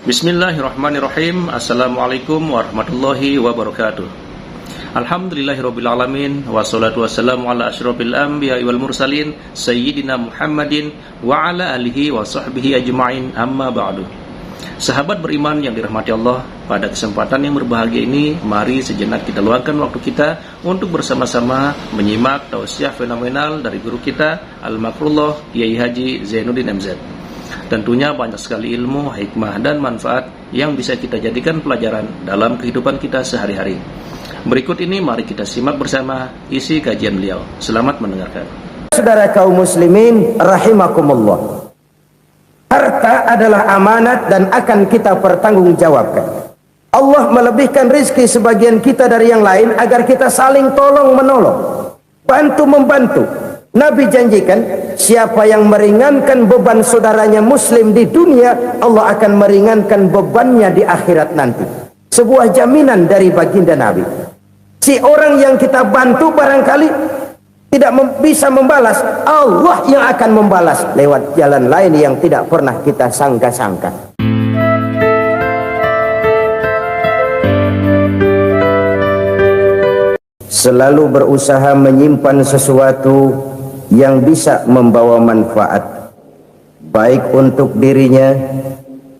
Bismillahirrahmanirrahim. Assalamualaikum warahmatullahi wabarakatuh. Alhamdulillahirrabbilalamin. Wassalatu wassalamu ala asyrafil anbiya wal mursalin Sayyidina Muhammadin wa ala alihi wa sahbihi ajma'in, amma ba'du. Sahabat beriman yang dirahmati Allah, pada kesempatan yang berbahagia ini, mari sejenak kita luangkan waktu kita untuk bersama-sama menyimak tausiah fenomenal dari guru kita Al-Makrullah Kiai Haji Zainuddin MZ. Tentunya banyak sekali ilmu, hikmah, dan manfaat yang bisa kita jadikan pelajaran dalam kehidupan kita sehari-hari. Berikut ini mari kita simak bersama isi kajian beliau. Selamat mendengarkan. Saudara kaum muslimin rahimakumullah, harta adalah amanat dan akan kita pertanggungjawabkan. Allah melebihkan rizki sebagian kita dari yang lain agar kita saling tolong menolong, bantu membantu. Nabi janjikan, siapa yang meringankan beban saudaranya muslim di dunia, Allah akan meringankan bebannya di akhirat nanti. Sebuah jaminan dari baginda Nabi. Si orang yang kita bantu barangkali tidak bisa membalas, Allah yang akan membalas lewat jalan lain yang tidak pernah kita sangka-sangka. Selalu berusaha menyimpan sesuatu yang bisa membawa manfaat, baik untuk dirinya,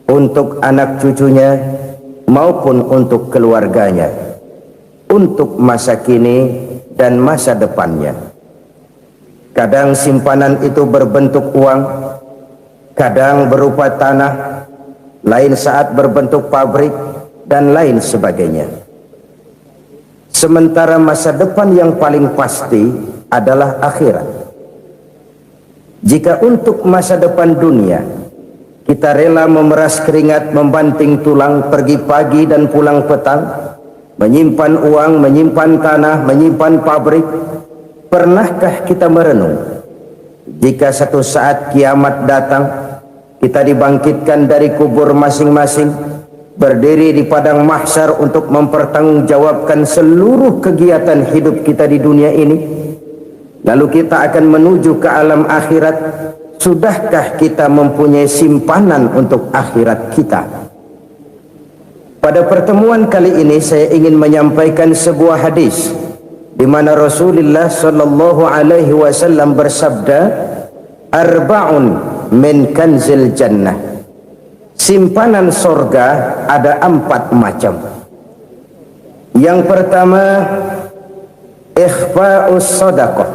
untuk anak cucunya, maupun untuk keluarganya, untuk masa kini dan masa depannya. Kadang simpanan itu berbentuk uang, kadang berupa tanah, lain saat berbentuk pabrik, dan lain sebagainya. Sementara masa depan yang paling pasti adalah akhirat. Jika untuk masa depan dunia kita rela memeras keringat, membanting tulang, pergi pagi dan pulang petang, menyimpan uang, menyimpan tanah, menyimpan pabrik, pernahkah kita merenung jika satu saat kiamat datang, kita dibangkitkan dari kubur masing-masing, berdiri di padang mahsyar untuk mempertanggungjawabkan seluruh kegiatan hidup kita di dunia ini? Lalu kita akan menuju ke alam akhirat. Sudahkah kita mempunyai simpanan untuk akhirat kita? Pada pertemuan kali ini saya ingin menyampaikan sebuah hadis di mana Rasulullah sallallahu alaihi wasallam bersabda, arba'un min kanzil jannah. Simpanan sorga ada 4 macam. Yang pertama, ikhfa'us sadaqah,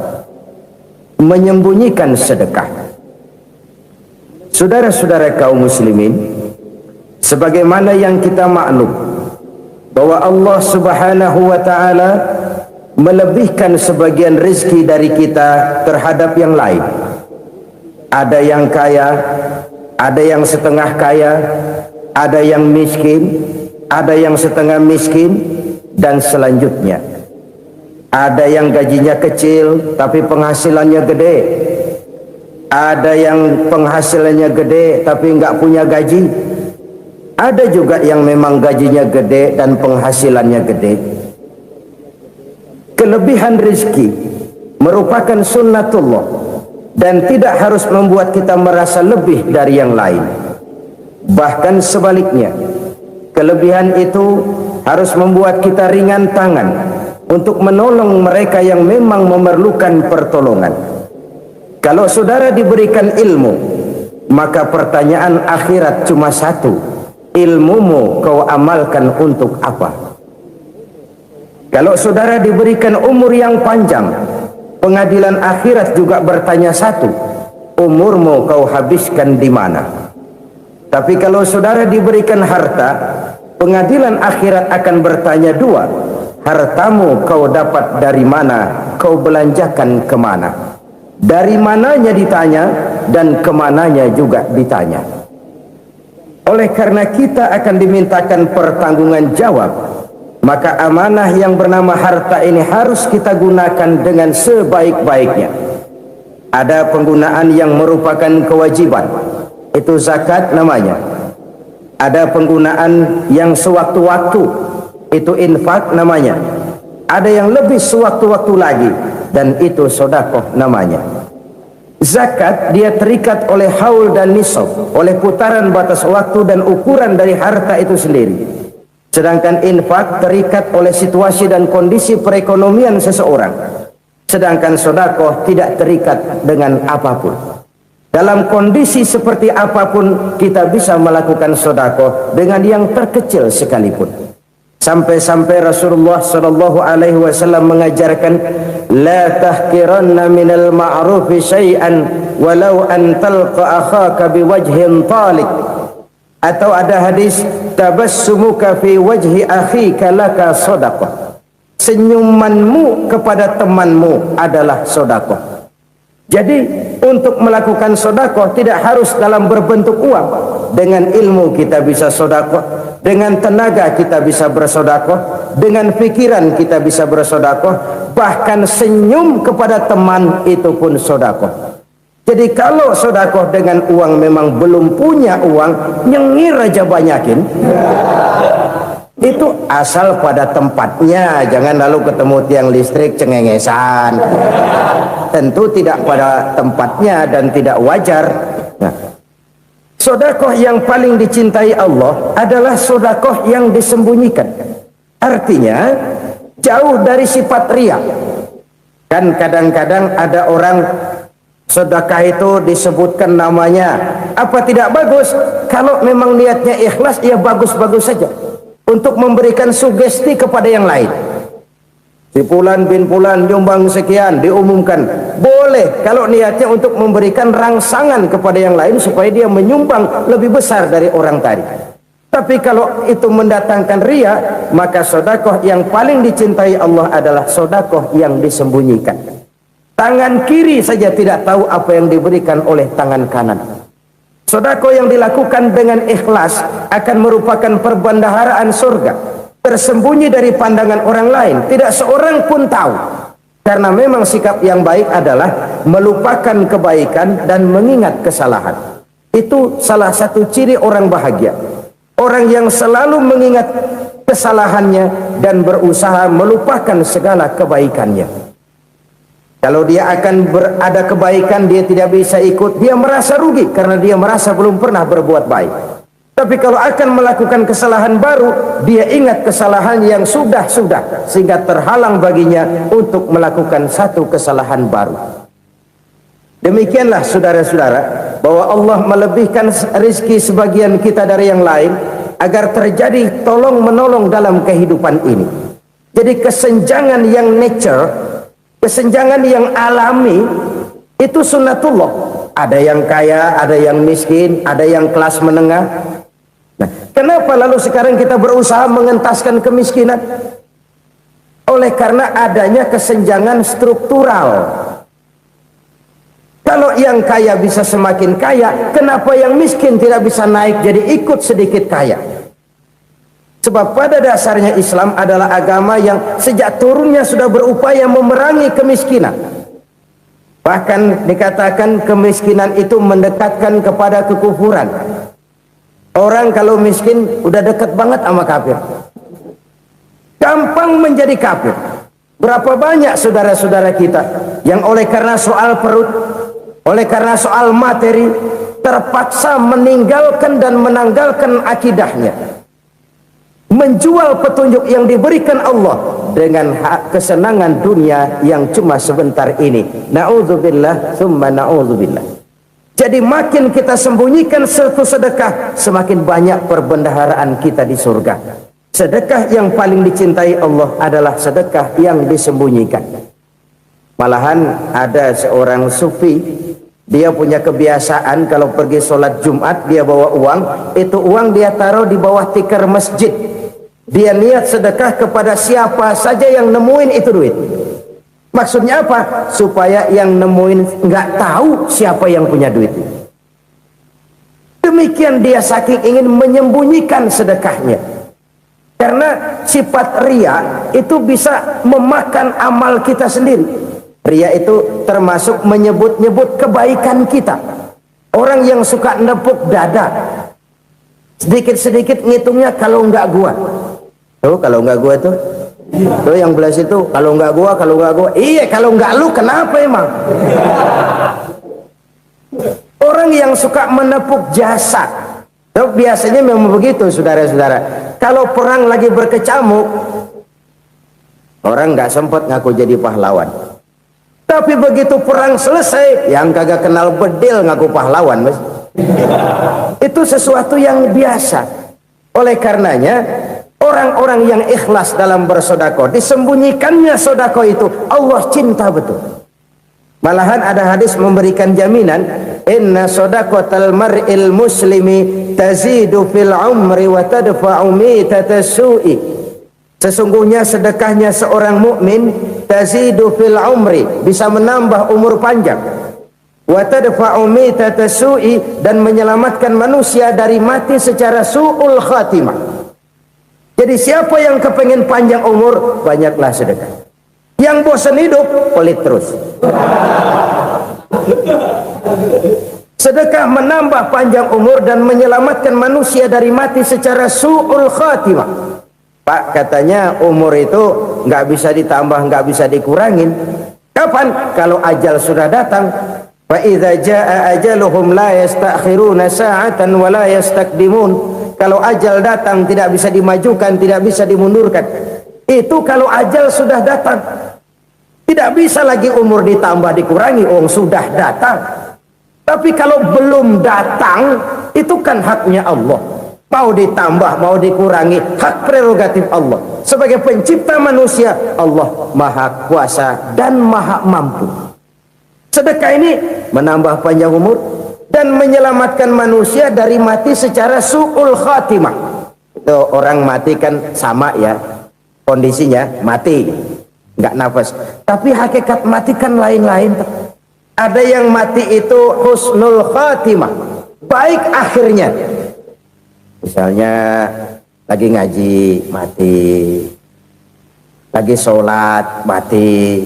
menyembunyikan sedekah. Saudara-saudara kaum muslimin, sebagaimana yang kita maklum bahwa Allah subhanahu wa ta'ala melebihkan sebagian rezeki dari kita terhadap yang lain. Ada yang kaya, ada yang setengah kaya, ada yang miskin, ada yang setengah miskin, dan selanjutnya. Ada yang gajinya kecil tapi penghasilannya gede. Ada yang penghasilannya gede tapi nggak punya gaji. Ada juga yang memang gajinya gede dan penghasilannya gede. Kelebihan rezeki merupakan sunnatullah dan tidak harus membuat kita merasa lebih dari yang lain. Bahkan sebaliknya, kelebihan itu harus membuat kita ringan tangan untuk menolong mereka yang memang memerlukan pertolongan. Kalau saudara diberikan ilmu, maka pertanyaan akhirat cuma satu: ilmumu kau amalkan untuk apa? Kalau saudara diberikan umur yang panjang, pengadilan akhirat juga bertanya satu: umurmu kau habiskan di mana? Tapi kalau saudara diberikan harta, pengadilan akhirat akan bertanya dua: hartamu kau dapat dari mana, kau belanjakan kemana? Dari mananya ditanya, dan kemananya juga ditanya. Oleh karena kita akan dimintakan pertanggungan jawab, maka amanah yang bernama harta ini harus kita gunakan dengan sebaik-baiknya. Ada penggunaan yang merupakan kewajiban, itu zakat namanya. Ada penggunaan yang sewaktu-waktu, itu infak namanya. Ada yang lebih sewaktu-waktu lagi, dan itu sedekah namanya. Zakat dia terikat oleh haul dan nisab, oleh putaran batas waktu dan ukuran dari harta itu sendiri. Sedangkan infak terikat oleh situasi dan kondisi perekonomian seseorang. Sedangkan sedekah tidak terikat dengan apapun. Dalam kondisi seperti apapun kita bisa melakukan sedekah dengan yang terkecil sekalipun. Sampai-sampai Rasulullah sallallahu alaihi wasallam mengajarkan, la tahqiranna minal ma'rufi syai'an walau an talqa akhaka biwajhin talik. Atau ada hadis, tabassumuka fi wajhi akhika laka shadaqah. Senyumanmu kepada temanmu adalah sedekah. Jadi untuk melakukan sedekah tidak harus dalam berbentuk uang. Dengan ilmu kita bisa sedekah, dengan tenaga kita bisa bersedekah, dengan pikiran kita bisa bersedekah, bahkan senyum kepada teman itu pun sedekah. Jadi kalau sedekah dengan uang memang belum punya uang, nyengir aja banyakin. Itu asal pada tempatnya, jangan lalu ketemu tiang listrik cengengesan. Tentu tidak pada tempatnya dan tidak wajar. Nah, sedekah yang paling dicintai Allah adalah sedekah yang disembunyikan. Artinya jauh dari sifat riya. Kan kadang-kadang ada orang sedekah itu disebutkan namanya. Apa tidak bagus? Kalau memang niatnya ikhlas, ya bagus-bagus saja. Untuk memberikan sugesti kepada yang lain. Si Fulan bin Fulan nyumbang sekian, diumumkan. Boleh kalau niatnya untuk memberikan rangsangan kepada yang lain supaya dia menyumbang lebih besar dari orang tadi. Tapi kalau itu mendatangkan riya, maka sedekah yang paling dicintai Allah adalah sedekah yang disembunyikan. Tangan kiri saja tidak tahu apa yang diberikan oleh tangan kanan. Sedekah yang dilakukan dengan ikhlas akan merupakan perbendaharaan surga, tersembunyi dari pandangan orang lain, tidak seorang pun tahu. Karena memang sikap yang baik adalah melupakan kebaikan dan mengingat kesalahan. Itu salah satu ciri orang bahagia. Orang yang selalu mengingat kesalahannya dan berusaha melupakan segala kebaikannya. Kalau dia akan ada kebaikan, dia tidak bisa ikut, dia merasa rugi karena dia merasa belum pernah berbuat baik. Tapi kalau akan melakukan kesalahan baru, dia ingat kesalahan yang sudah-sudah, sehingga terhalang baginya untuk melakukan satu kesalahan baru. Demikianlah saudara-saudara, bahwa Allah melebihkan rizki sebagian kita dari yang lain, agar terjadi tolong-menolong dalam kehidupan ini. Jadi kesenjangan yang nature, kesenjangan yang alami itu sunnatullah. Ada yang kaya, ada yang miskin, ada yang kelas menengah. Nah, kenapa lalu sekarang kita berusaha mengentaskan kemiskinan? Oleh karena adanya kesenjangan struktural. Kalau yang kaya bisa semakin kaya, kenapa yang miskin tidak bisa naik jadi ikut sedikit kaya? Sebab pada dasarnya Islam adalah agama yang sejak turunnya sudah berupaya memerangi kemiskinan. Bahkan dikatakan kemiskinan itu mendekatkan kepada kekufuran. Orang kalau miskin udah dekat banget sama kafir. Gampang menjadi kafir. Berapa banyak saudara-saudara kita yang oleh karena soal perut, oleh karena soal materi, terpaksa meninggalkan dan menanggalkan akidahnya. Menjual petunjuk yang diberikan Allah dengan kesenangan dunia yang cuma sebentar ini. Na'udzubillah thumma na'udzubillah. Jadi makin kita sembunyikan satu sedekah, semakin banyak perbendaharaan kita di surga. Sedekah yang paling dicintai Allah adalah sedekah yang disembunyikan. Malahan ada seorang sufi, dia punya kebiasaan kalau pergi sholat Jumat dia bawa uang, itu uang dia taruh di bawah tikar masjid. Dia niat sedekah kepada siapa saja yang nemuin itu duit. Maksudnya apa? Supaya yang nemuin nggak tahu siapa yang punya duit. Demikian dia saking ingin menyembunyikan sedekahnya. Karena sifat riya itu bisa memakan amal kita sendiri. Riya itu termasuk menyebut-nyebut kebaikan kita. Orang yang suka nepuk dada, sedikit-sedikit ngitungnya kalau nggak gua. Tuh kalau nggak gua tuh yang belah situ kalau nggak gua. Iya kalau nggak lu kenapa emang? Orang yang suka menepuk jasa. Biasanya memang begitu, saudara-saudara. Kalau perang lagi berkecamuk, orang nggak sempat ngaku jadi pahlawan. Tapi begitu perang selesai, yang kagak kenal bedil ngaku pahlawan, Mas. Itu sesuatu yang biasa. Oleh karenanya, orang-orang yang ikhlas dalam bersodako, disembunyikannya sodako itu, Allah cinta betul. Malahan ada hadis memberikan jaminan, inna sodaqatal mar'il muslimi tazidu fil umri wa tadfa'u mitatas su'i. Sesungguhnya sedekahnya seorang mukmin tazidu fil umri, bisa menambah umur panjang, wa tadfa'u mitatas su'i, dan menyelamatkan manusia dari mati secara su'ul khatimah. Jadi siapa yang kepengen panjang umur, banyaklah sedekah. Yang bosan hidup, pelit terus. Sedekah menambah panjang umur dan menyelamatkan manusia dari mati secara su'ul khatimah. Pak, katanya umur itu nggak bisa ditambah, nggak bisa dikurangin. Kapan? Kalau ajal sudah datang. Fa idza jaa ajaluhum la yastakhiruna sa'atan wa la yastakdimun. Kalau ajal datang tidak bisa dimajukan, tidak bisa dimundurkan. Itu kalau ajal sudah datang. Tidak bisa lagi umur ditambah dikurangi, sudah datang. Tapi kalau belum datang, itu kan haknya Allah. Mau ditambah, mau dikurangi, hak prerogatif Allah. Sebagai pencipta manusia, Allah maha kuasa dan maha mampu. Sedekah ini menambah panjang umur dan menyelamatkan manusia dari mati secara su'ul khatimah. Itu orang mati kan sama ya, kondisinya mati, nggak nafas. Tapi hakikat mati kan lain-lain. Ada yang mati itu husnul khatimah, baik akhirnya. Misalnya lagi ngaji mati, lagi sholat mati,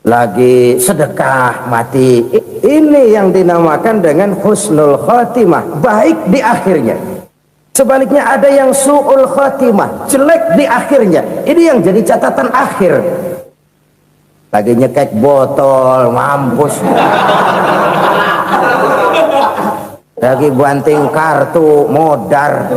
lagi sedekah mati. Ini yang dinamakan dengan husnul khatimah, baik di akhirnya. Sebaliknya ada yang su'ul khatimah, jelek di akhirnya. Ini yang jadi catatan akhir. Lagi nyekek botol, mampus. Lagi banting kartu, modar.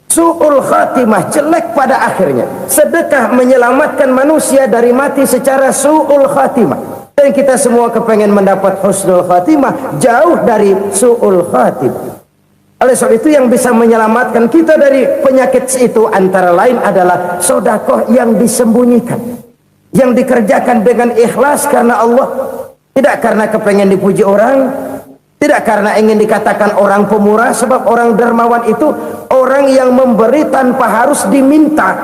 Su'ul khatimah, jelek pada akhirnya. Sedekah menyelamatkan manusia dari mati secara su'ul khatimah. Dan kita semua kepengen mendapat husnul khatimah, jauh dari su'ul khatimah. Oleh sebab itu yang bisa menyelamatkan kita dari penyakit itu antara lain adalah sedekah yang disembunyikan, yang dikerjakan dengan ikhlas karena Allah, tidak karena kepengen dipuji orang, tidak karena ingin dikatakan orang pemurah. Sebab orang dermawan itu orang yang memberi tanpa harus diminta.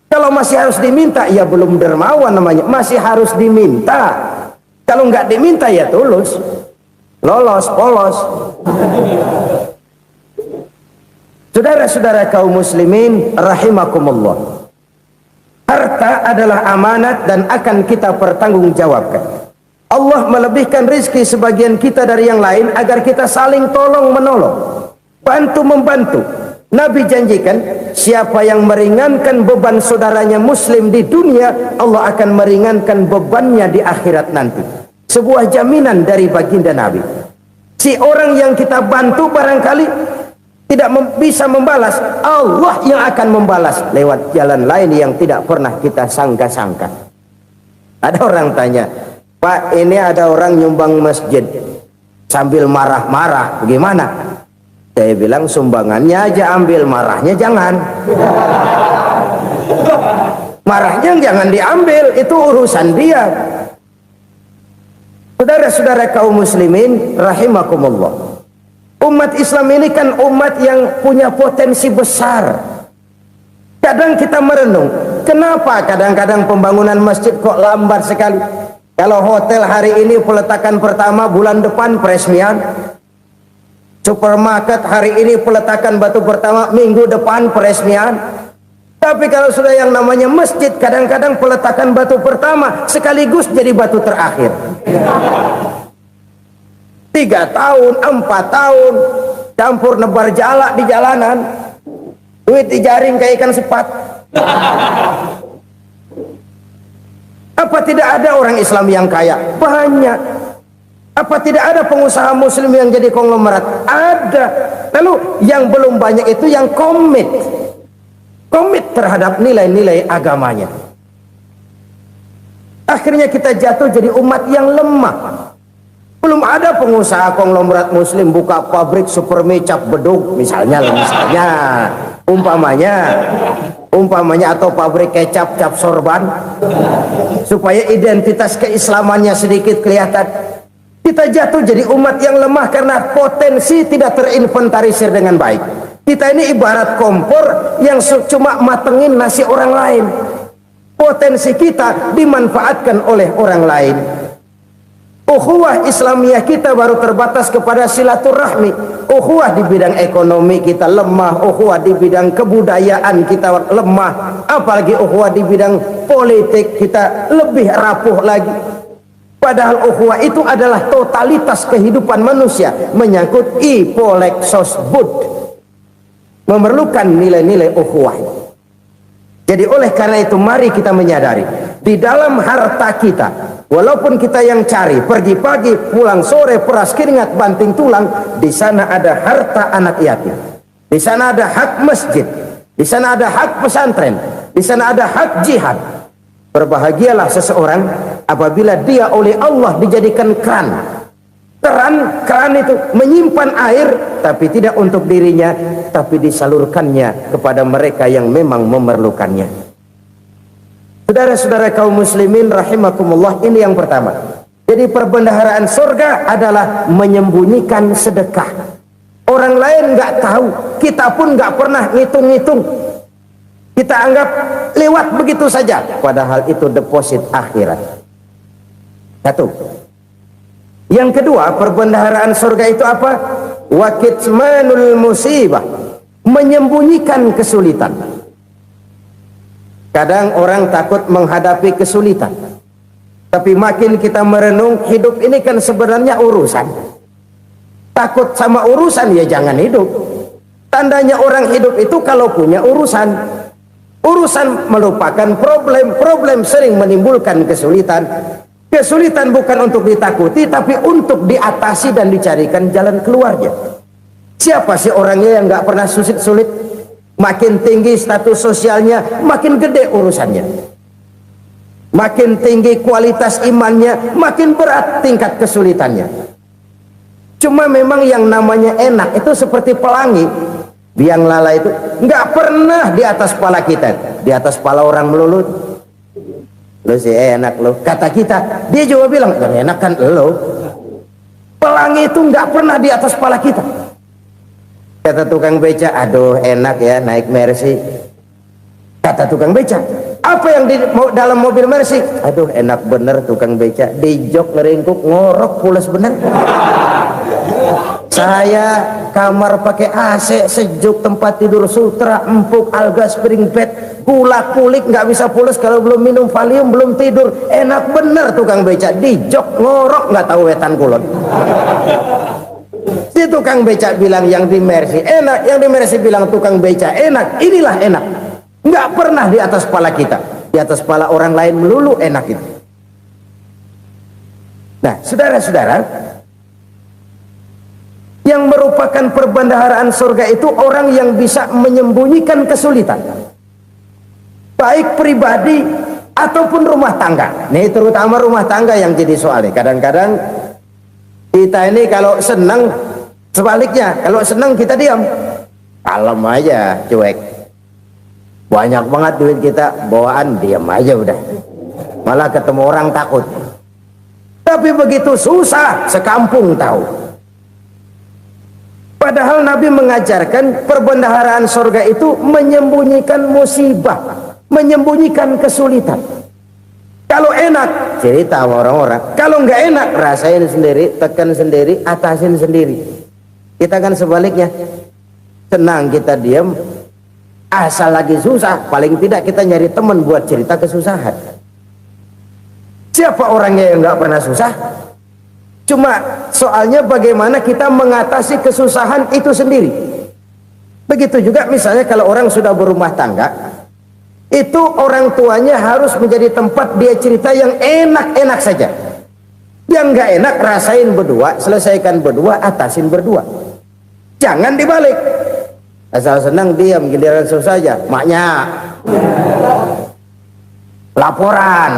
Kalau masih harus diminta, ya belum dermawan namanya, masih harus diminta. Kalau nggak diminta ya tulus, lolos, polos. Saudara-saudara kaum muslimin rahimakumullah, harta adalah amanat dan akan kita pertanggungjawabkan. Allah melebihkan rizki sebagian kita dari yang lain agar kita saling tolong menolong, bantu membantu. Nabi janjikan, siapa yang meringankan beban saudaranya muslim di dunia, Allah akan meringankan bebannya di akhirat nanti. Sebuah jaminan dari baginda Nabi. Si orang yang kita bantu barangkali tidak bisa membalas, Allah yang akan membalas lewat jalan lain yang tidak pernah kita sangka-sangka. Ada orang tanya, Pak, ini ada orang nyumbang masjid sambil marah-marah, bagaimana? Saya bilang sumbangannya aja ambil, marahnya jangan. Marahnya jangan diambil, itu urusan dia. Saudara-saudara kaum muslimin rahimakumullah, umat Islam ini kan umat yang punya potensi besar. Kadang kita merenung, kenapa kadang-kadang pembangunan masjid kok lambat sekali? Kalau hotel hari ini peletakan pertama, bulan depan peresmian. Supermarket hari ini peletakan batu pertama, minggu depan peresmian. Tapi kalau sudah yang namanya masjid, kadang-kadang peletakan batu pertama sekaligus jadi batu terakhir. 3 tahun, 4 tahun, campur nebar jalak di jalanan, duit dijaring kayak ikan sepat. Apa tidak ada orang Islam yang kaya? Banyak. Apa tidak ada pengusaha muslim yang jadi konglomerat? Ada. Lalu yang belum banyak itu yang komit terhadap nilai-nilai agamanya. Akhirnya kita jatuh jadi umat yang lemah. Belum ada pengusaha konglomerat muslim buka pabrik supermi cap beduk misalnya umpamanya atau pabrik kecap cap sorban supaya identitas keislamannya sedikit kelihatan. Kita jatuh jadi umat yang lemah karena potensi tidak terinventarisir dengan baik. Kita ini ibarat kompor yang cuma matengin nasi orang lain. Potensi kita dimanfaatkan oleh orang lain. Ukhuwah Islamiyah kita baru terbatas kepada silaturahmi. Ukhuwah di bidang ekonomi kita lemah, ukhuwah di bidang kebudayaan kita lemah, apalagi ukhuwah di bidang politik kita lebih rapuh lagi. Padahal ukhuwah itu adalah totalitas kehidupan manusia, menyangkut ipoleksos bud, memerlukan nilai-nilai ukhuwah. Jadi oleh karena itu mari kita menyadari di dalam harta kita, walaupun kita yang cari pergi pagi pulang sore peras keringat banting tulang, di sana ada harta anak yatim, di sana ada hak masjid, di sana ada hak pesantren, di sana ada hak jihad. Berbahagialah seseorang apabila dia oleh Allah dijadikan keran itu menyimpan air, tapi tidak untuk dirinya, tapi disalurkannya kepada mereka yang memang memerlukannya. Saudara-saudara kaum muslimin rahimakumullah, ini yang pertama. Jadi perbendaharaan surga adalah menyembunyikan sedekah. Orang lain nggak tahu, kita pun nggak pernah ngitung-ngitung. Kita anggap lewat begitu saja, padahal itu deposit akhirat. Satu. Yang kedua, perbendaharaan surga itu apa? Wa kitmanul musibah, menyembunyikan kesulitan. Kadang orang takut menghadapi kesulitan, tapi makin kita merenung, hidup ini kan sebenarnya urusan. Takut sama urusan ya jangan hidup. Tandanya orang hidup itu kalau punya urusan. Urusan melupakan problem, problem sering menimbulkan kesulitan. Kesulitan bukan untuk ditakuti, tapi untuk diatasi dan dicarikan jalan keluarnya. Siapa sih orangnya yang nggak pernah sulit-sulit? Makin tinggi status sosialnya, makin gede urusannya. Makin tinggi kualitas imannya, makin berat tingkat kesulitannya. Cuma memang yang namanya enak itu seperti pelangi. Biang lala itu nggak pernah di atas kepala kita, di atas kepala orang melulu. Lo sih enak lo, kata kita. Dia juga bilang enak kan lo. Pelangi itu nggak pernah di atas kepala kita. Kata tukang beca, aduh enak ya naik Mercy. Kata tukang beca, apa yang di dalam mobil Mercy? Aduh enak bener tukang beca, di jok ngeringkuk ngorok pulas bener. Saya kamar pakai AC sejuk, tempat tidur sutra empuk, alga spring bed, gula kulik nggak bisa pulas kalau belum minum Valium, belum tidur. Enak bener tukang beca, di jok ngorok nggak tahu wetan kulon. Si tukang beca bilang yang di Mercy enak, yang di Mercy bilang tukang beca enak. Inilah enak, nggak pernah di atas kepala kita, di atas kepala orang lain melulu enak itu. Nah saudara-saudara, yang merupakan perbendaharaan surga itu orang yang bisa menyembunyikan kesulitan, baik pribadi ataupun rumah tangga. Nih terutama rumah tangga yang jadi soalnya. Kadang-kadang kita ini kalau senang, sebaliknya kalau senang kita diam, kalem aja, cuek. Banyak banget duit kita bawaan, diam aja udah. Malah ketemu orang takut. Tapi begitu susah, sekampung tahu. Padahal Nabi mengajarkan perbendaharaan surga itu menyembunyikan musibah, menyembunyikan kesulitan. Kalau enak, cerita sama orang-orang. Kalau nggak enak, rasain sendiri, tekan sendiri, atasin sendiri. Kita kan sebaliknya, senang kita diam, asal lagi susah, paling tidak kita nyari teman buat cerita kesusahan. Siapa orangnya yang nggak pernah susah? Cuma soalnya bagaimana kita mengatasi kesusahan itu sendiri. Begitu juga misalnya kalau orang sudah berumah tangga, Itu orang tuanya harus menjadi tempat dia cerita yang enak-enak saja. Yang nggak enak rasain berdua, selesaikan berdua, atasin berdua. Jangan dibalik. Asal senang diam, giliran susah saja. Maknya laporan.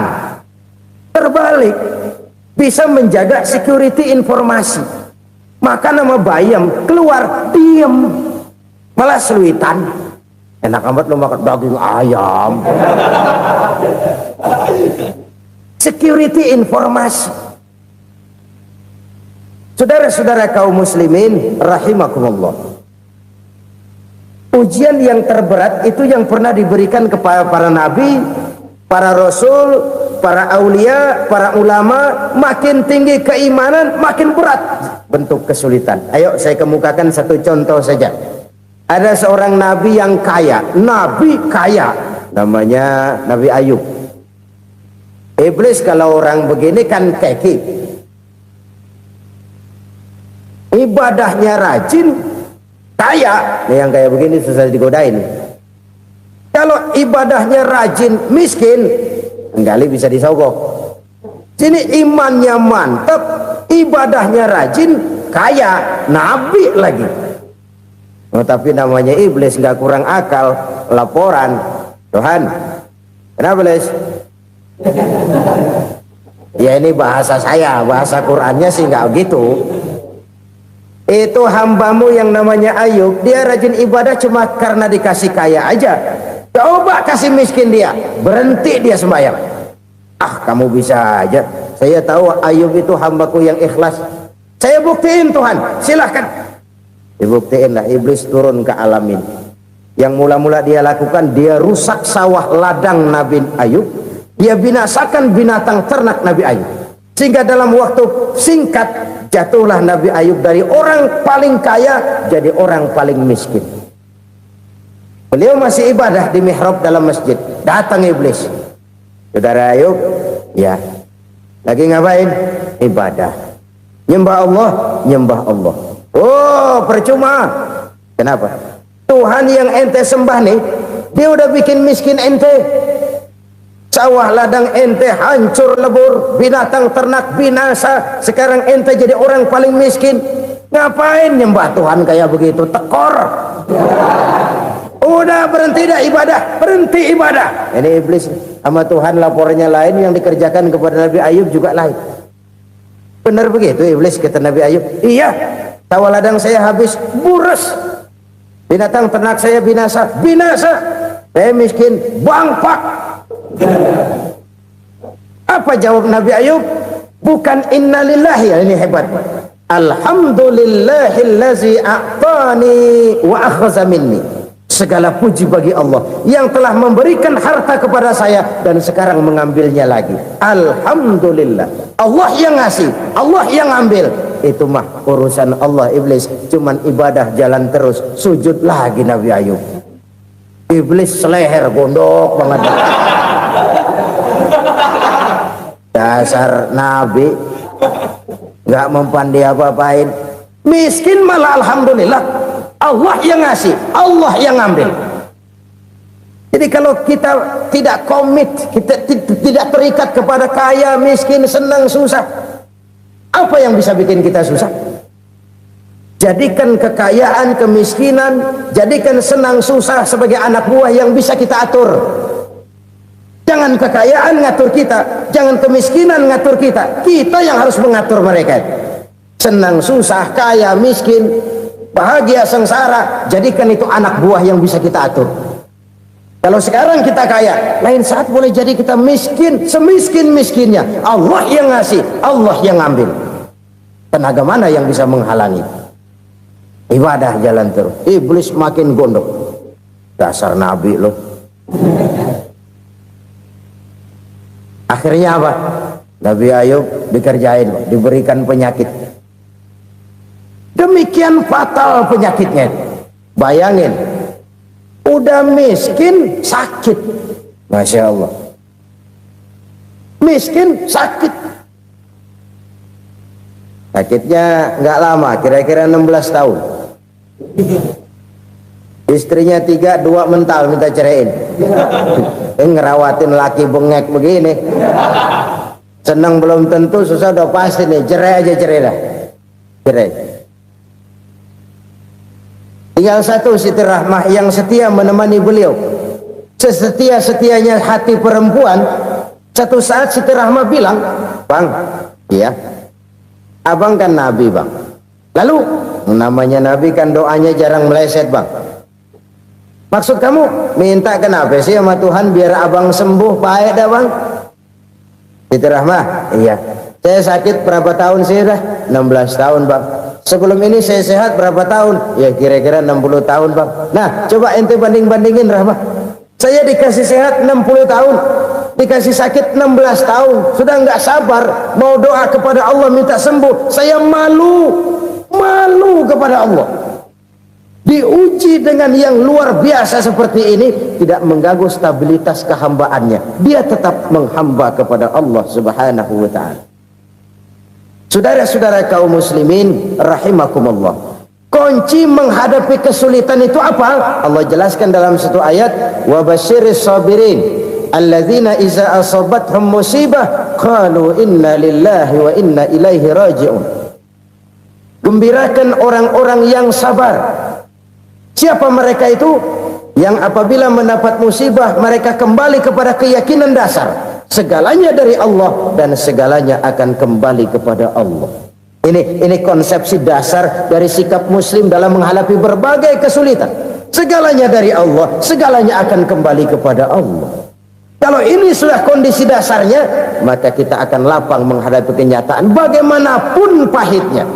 Terbalik. Bisa menjaga security informasi. Maka nama bayam keluar diam, malah seluitan. Enak amat lo makan daging ayam. Security informasi. Saudara-saudara kaum muslimin rahimakumullah, ujian yang terberat itu yang pernah diberikan kepada para nabi, para rasul, para aulia, para ulama. Makin tinggi keimanan, makin berat bentuk kesulitan. Ayo saya kemukakan satu contoh saja. Ada seorang nabi yang kaya, nabi kaya, namanya Nabi Ayub. Iblis kalau orang begini kan keki, ibadahnya rajin, kaya. Nih yang kayak begini susah digodain. Kalau ibadahnya rajin, miskin, kali bisa disogok. Sini imannya mantap, ibadahnya rajin, kaya, nabi lagi. Oh, tapi namanya iblis, nggak kurang akal. Laporan, Tuhan, kenapa Les? Ya ini bahasa saya, bahasa Qurannya sih nggak gitu. Itu hambamu yang namanya Ayub, dia rajin ibadah cuma karena dikasih kaya aja. Coba kasih miskin dia, berhenti dia sembahyang. Ah, kamu bisa aja. Saya tahu Ayub itu hambaku yang ikhlas. Saya buktiin Tuhan, silahkan. Dibuktiinlah. Iblis turun ke alamin. Yang mula-mula dia lakukan, dia rusak sawah ladang Nabi Ayub, dia binasakan binatang ternak Nabi Ayub, sehingga dalam waktu singkat jatuhlah Nabi Ayub dari orang paling kaya jadi orang paling miskin. Beliau masih ibadah di mihrab dalam masjid, datang iblis. Saudara Ayub, ya, lagi ngapain? Ibadah. Nyembah Allah, nyembah Allah. Oh, percuma. Kenapa? Tuhan yang ente sembah nih, dia udah bikin miskin ente. Sawah ladang ente hancur lebur, binatang ternak binasa. Sekarang ente jadi orang paling miskin. Ngapain nyembah Tuhan kayak begitu? Tekor. Udah berhenti dah ibadah, berhenti ibadah. Ini iblis sama Tuhan lapornya lain, yang dikerjakan kepada Nabi Ayub juga lain. Benar begitu iblis, kata Nabi Ayub. Iya, sawah ladang saya habis, buras. Binatang ternak saya binasa, binasa. Saya miskin, bangpak. Apa jawab Nabi Ayub? Bukan innalillahi, ini hebat. Alhamdulillahillazi a'tani wa akhza minni. Segala puji bagi Allah yang telah memberikan harta kepada saya dan sekarang mengambilnya lagi. Alhamdulillah. Allah yang ngasih, Allah yang ambil. Itu mah urusan Allah. Iblis cuman ibadah jalan terus, sujud lagi Nabi Ayub. Iblis seleher gondok banget. Dasar Nabi nggak mempan dia apa-apain. Miskin malah alhamdulillah. Allah yang ngasih, Allah yang ambil. Jadi kalau kita tidak komit, kita tidak terikat kepada kaya, miskin, senang, susah, apa yang bisa bikin kita susah? Jadikan kekayaan, kemiskinan, jadikan senang, susah sebagai anak buah yang bisa kita atur. Jangan kekayaan ngatur kita, jangan kemiskinan ngatur kita. Kita yang harus mengatur mereka. Senang, susah, kaya, miskin, bahagia, sengsara, jadikan itu anak buah yang bisa kita atur. Kalau sekarang kita kaya, lain saat boleh jadi kita miskin, semiskin-miskinnya. Allah yang ngasih, Allah yang ambil. Tenaga mana yang bisa menghalangi? Ibadah jalan terus. Iblis makin gondok. Dasar Nabi loh. Akhirnya apa? Nabi Ayub dikerjain, diberikan penyakit. Demikian fatal penyakitnya. Bayangin, udah miskin sakit. Masya Allah. Miskin sakit. Sakitnya nggak lama, kira-kira 16 tahun. Istrinya 3, 2 mental minta ceraiin. Ngerawatin laki bengek begini. Senang belum tentu, susah udah pasti nih. Cerai aja, cerai dah. Cerai. Tinggal satu Siti Rahmah yang setia menemani beliau. Sesetia-setianya hati perempuan. Satu saat Siti Rahmah bilang, "Bang, iya, abang kan Nabi, Bang. Lalu, namanya Nabi kan doanya jarang meleset, Bang. Maksud kamu minta kenapa sih sama Tuhan biar abang sembuh baik dah, Bang?" Siti Rahmah, "Iya, saya sakit berapa tahun sih dah?" 16 tahun, Bang. "Sebelum ini saya sehat berapa tahun?" "Ya kira-kira 60 tahun, Bang." "Nah, coba ente banding-bandingin, Rahmah. Saya dikasih sehat 60 tahun, dikasih sakit 16 tahun. Sudah nggak sabar mau doa kepada Allah minta sembuh. Saya malu kepada Allah. Diuji dengan yang luar biasa seperti ini, tidak mengganggu stabilitas kehambaannya. Dia tetap menghamba kepada Allah Subhanahu wa ta'ala. Saudara-saudara kaum muslimin rahimakumullah, kunci menghadapi kesulitan itu apa? Allah jelaskan dalam satu ayat, wa basyiris sabirin alladzina iza asabathum musibah qalu inna lillahi wa inna ilaihi raji'un. Gembirakan orang-orang yang sabar. Siapa mereka itu? Yang apabila mendapat musibah mereka kembali kepada keyakinan dasar, segalanya dari Allah dan segalanya akan kembali kepada Allah. Ini konsepsi dasar dari sikap muslim dalam menghadapi berbagai kesulitan. Segalanya dari Allah, segalanya akan kembali kepada Allah. Kalau ini sudah kondisi dasarnya, maka kita akan lapang menghadapi kenyataan bagaimanapun pahitnya.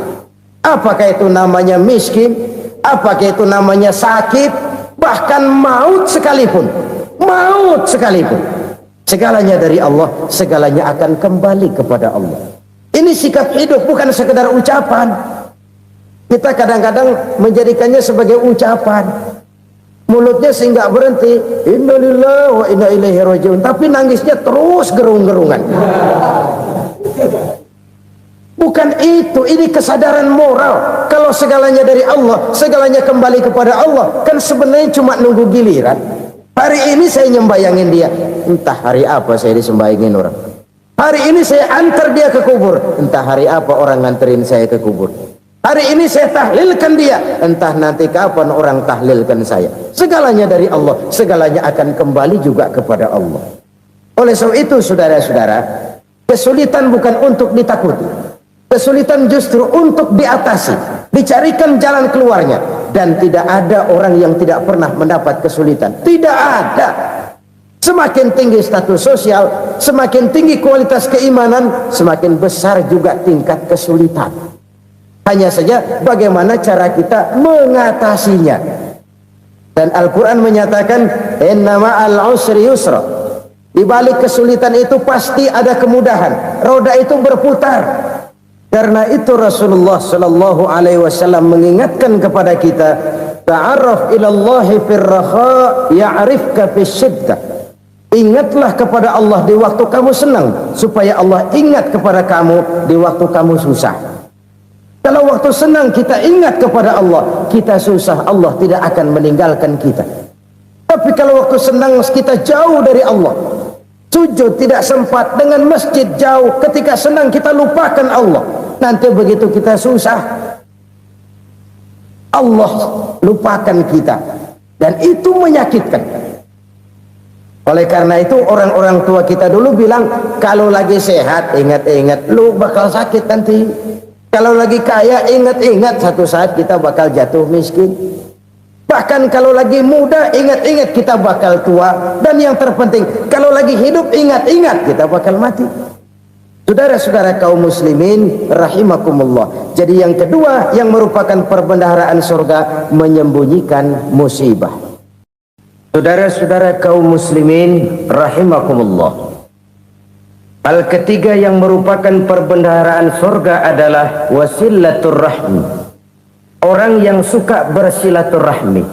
Apakah itu namanya miskin, apakah itu namanya sakit, bahkan maut sekalipun. Segalanya dari Allah, segalanya akan kembali kepada Allah. Ini sikap hidup, bukan sekedar ucapan. Kita kadang-kadang menjadikannya sebagai ucapan. Mulutnya sih nggak berhenti, innalillahi wa inna ilaihi raji'un, tapi nangisnya terus gerung-gerungan. Bukan itu, ini kesadaran moral. Kalau segalanya dari Allah, segalanya kembali kepada Allah, kan sebenarnya cuma nunggu giliran. Hari ini saya nyembayangin dia, entah hari apa saya disembayangin orang. Hari ini saya antar dia ke kubur, entah hari apa orang nganterin saya ke kubur. Hari ini saya tahlilkan dia, entah nanti kapan orang tahlilkan saya. Segalanya dari Allah, segalanya akan kembali juga kepada Allah. Oleh sebab itu saudara-saudara, kesulitan bukan untuk ditakuti. Kesulitan justru untuk diatasi, dicarikan jalan keluarnya. Dan tidak ada orang yang tidak pernah mendapat kesulitan. Tidak ada. Semakin tinggi status sosial, semakin tinggi kualitas keimanan, semakin besar juga tingkat kesulitan. Hanya saja bagaimana cara kita mengatasinya. Dan Al-Quran menyatakan, inna ma'al usri yusra. Di balik kesulitan itu pasti ada kemudahan. Roda itu berputar. Karena itu Rasulullah sallallahu alaihi wasallam mengingatkan kepada kita, ta'arraf ilallahi fir raha ya'rifka fis syiddah. Ingatlah kepada Allah di waktu kamu senang, supaya Allah ingat kepada kamu di waktu kamu susah. Kalau waktu senang kita ingat kepada Allah, kita susah, Allah tidak akan meninggalkan kita. Tapi kalau waktu senang kita jauh dari Allah, sujud tidak sempat, dengan masjid jauh, ketika senang kita lupakan Allah, nanti begitu kita susah, Allah lupakan kita, dan itu menyakitkan. Oleh karena itu orang-orang tua kita dulu bilang, kalau lagi sehat ingat-ingat lu bakal sakit nanti. Kalau lagi kaya ingat-ingat satu saat kita bakal jatuh miskin. Bahkan kalau lagi muda ingat-ingat kita bakal tua. Dan yang terpenting kalau lagi hidup ingat-ingat kita bakal mati. Saudara-saudara kaum muslimin rahimakumullah. Jadi yang kedua yang merupakan perbendaharaan surga, menyembunyikan musibah. Saudara-saudara kaum muslimin rahimakumullah. Hal ketiga yang merupakan perbendaharaan surga adalah wasilatur rahmi. Orang yang suka bersilaturahmi.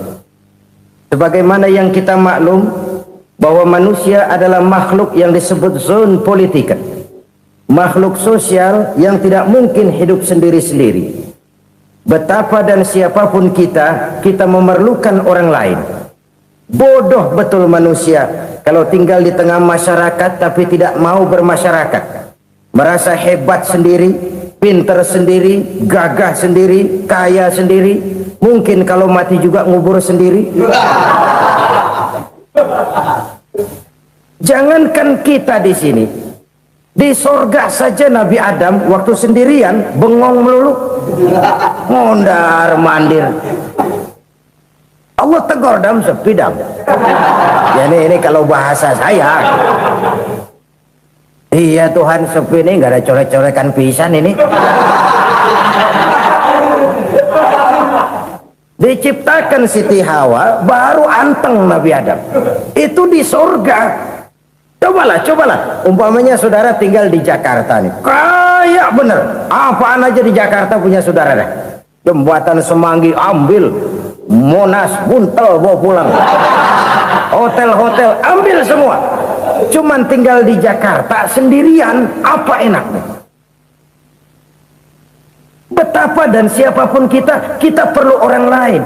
Sebagaimana yang kita maklum bahwa manusia adalah makhluk yang disebut zon politika. Makhluk sosial yang tidak mungkin hidup sendiri-sendiri. betapa dan siapapun kita memerlukan orang lain. Bodoh betul manusia kalau tinggal di tengah masyarakat tapi tidak mau bermasyarakat. Merasa hebat sendiri, pinter sendiri, gagah sendiri, kaya sendiri. Mungkin kalau mati juga ngubur sendiri. Jangankan kita di sini, di sorga saja Nabi Adam waktu sendirian bengong melulu, mondar mandir. Allah tegur dam sepi dam. Ini kalau bahasa saya. Iya Tuhan, sepi ini nggak ada colek-colekan pisan ini. Diciptakan Siti Hawa baru anteng Nabi Adam. Itu di surga. Cobalah. Umpamanya saudara tinggal di Jakarta nih. Kayak bener. Apaan aja di Jakarta punya saudara dah. Jembatan Semanggi ambil, Monas buntel bawa pulang, hotel-hotel ambil semua. Cuman tinggal di Jakarta sendirian, apa enaknya? Betapa dan siapapun kita perlu orang lain.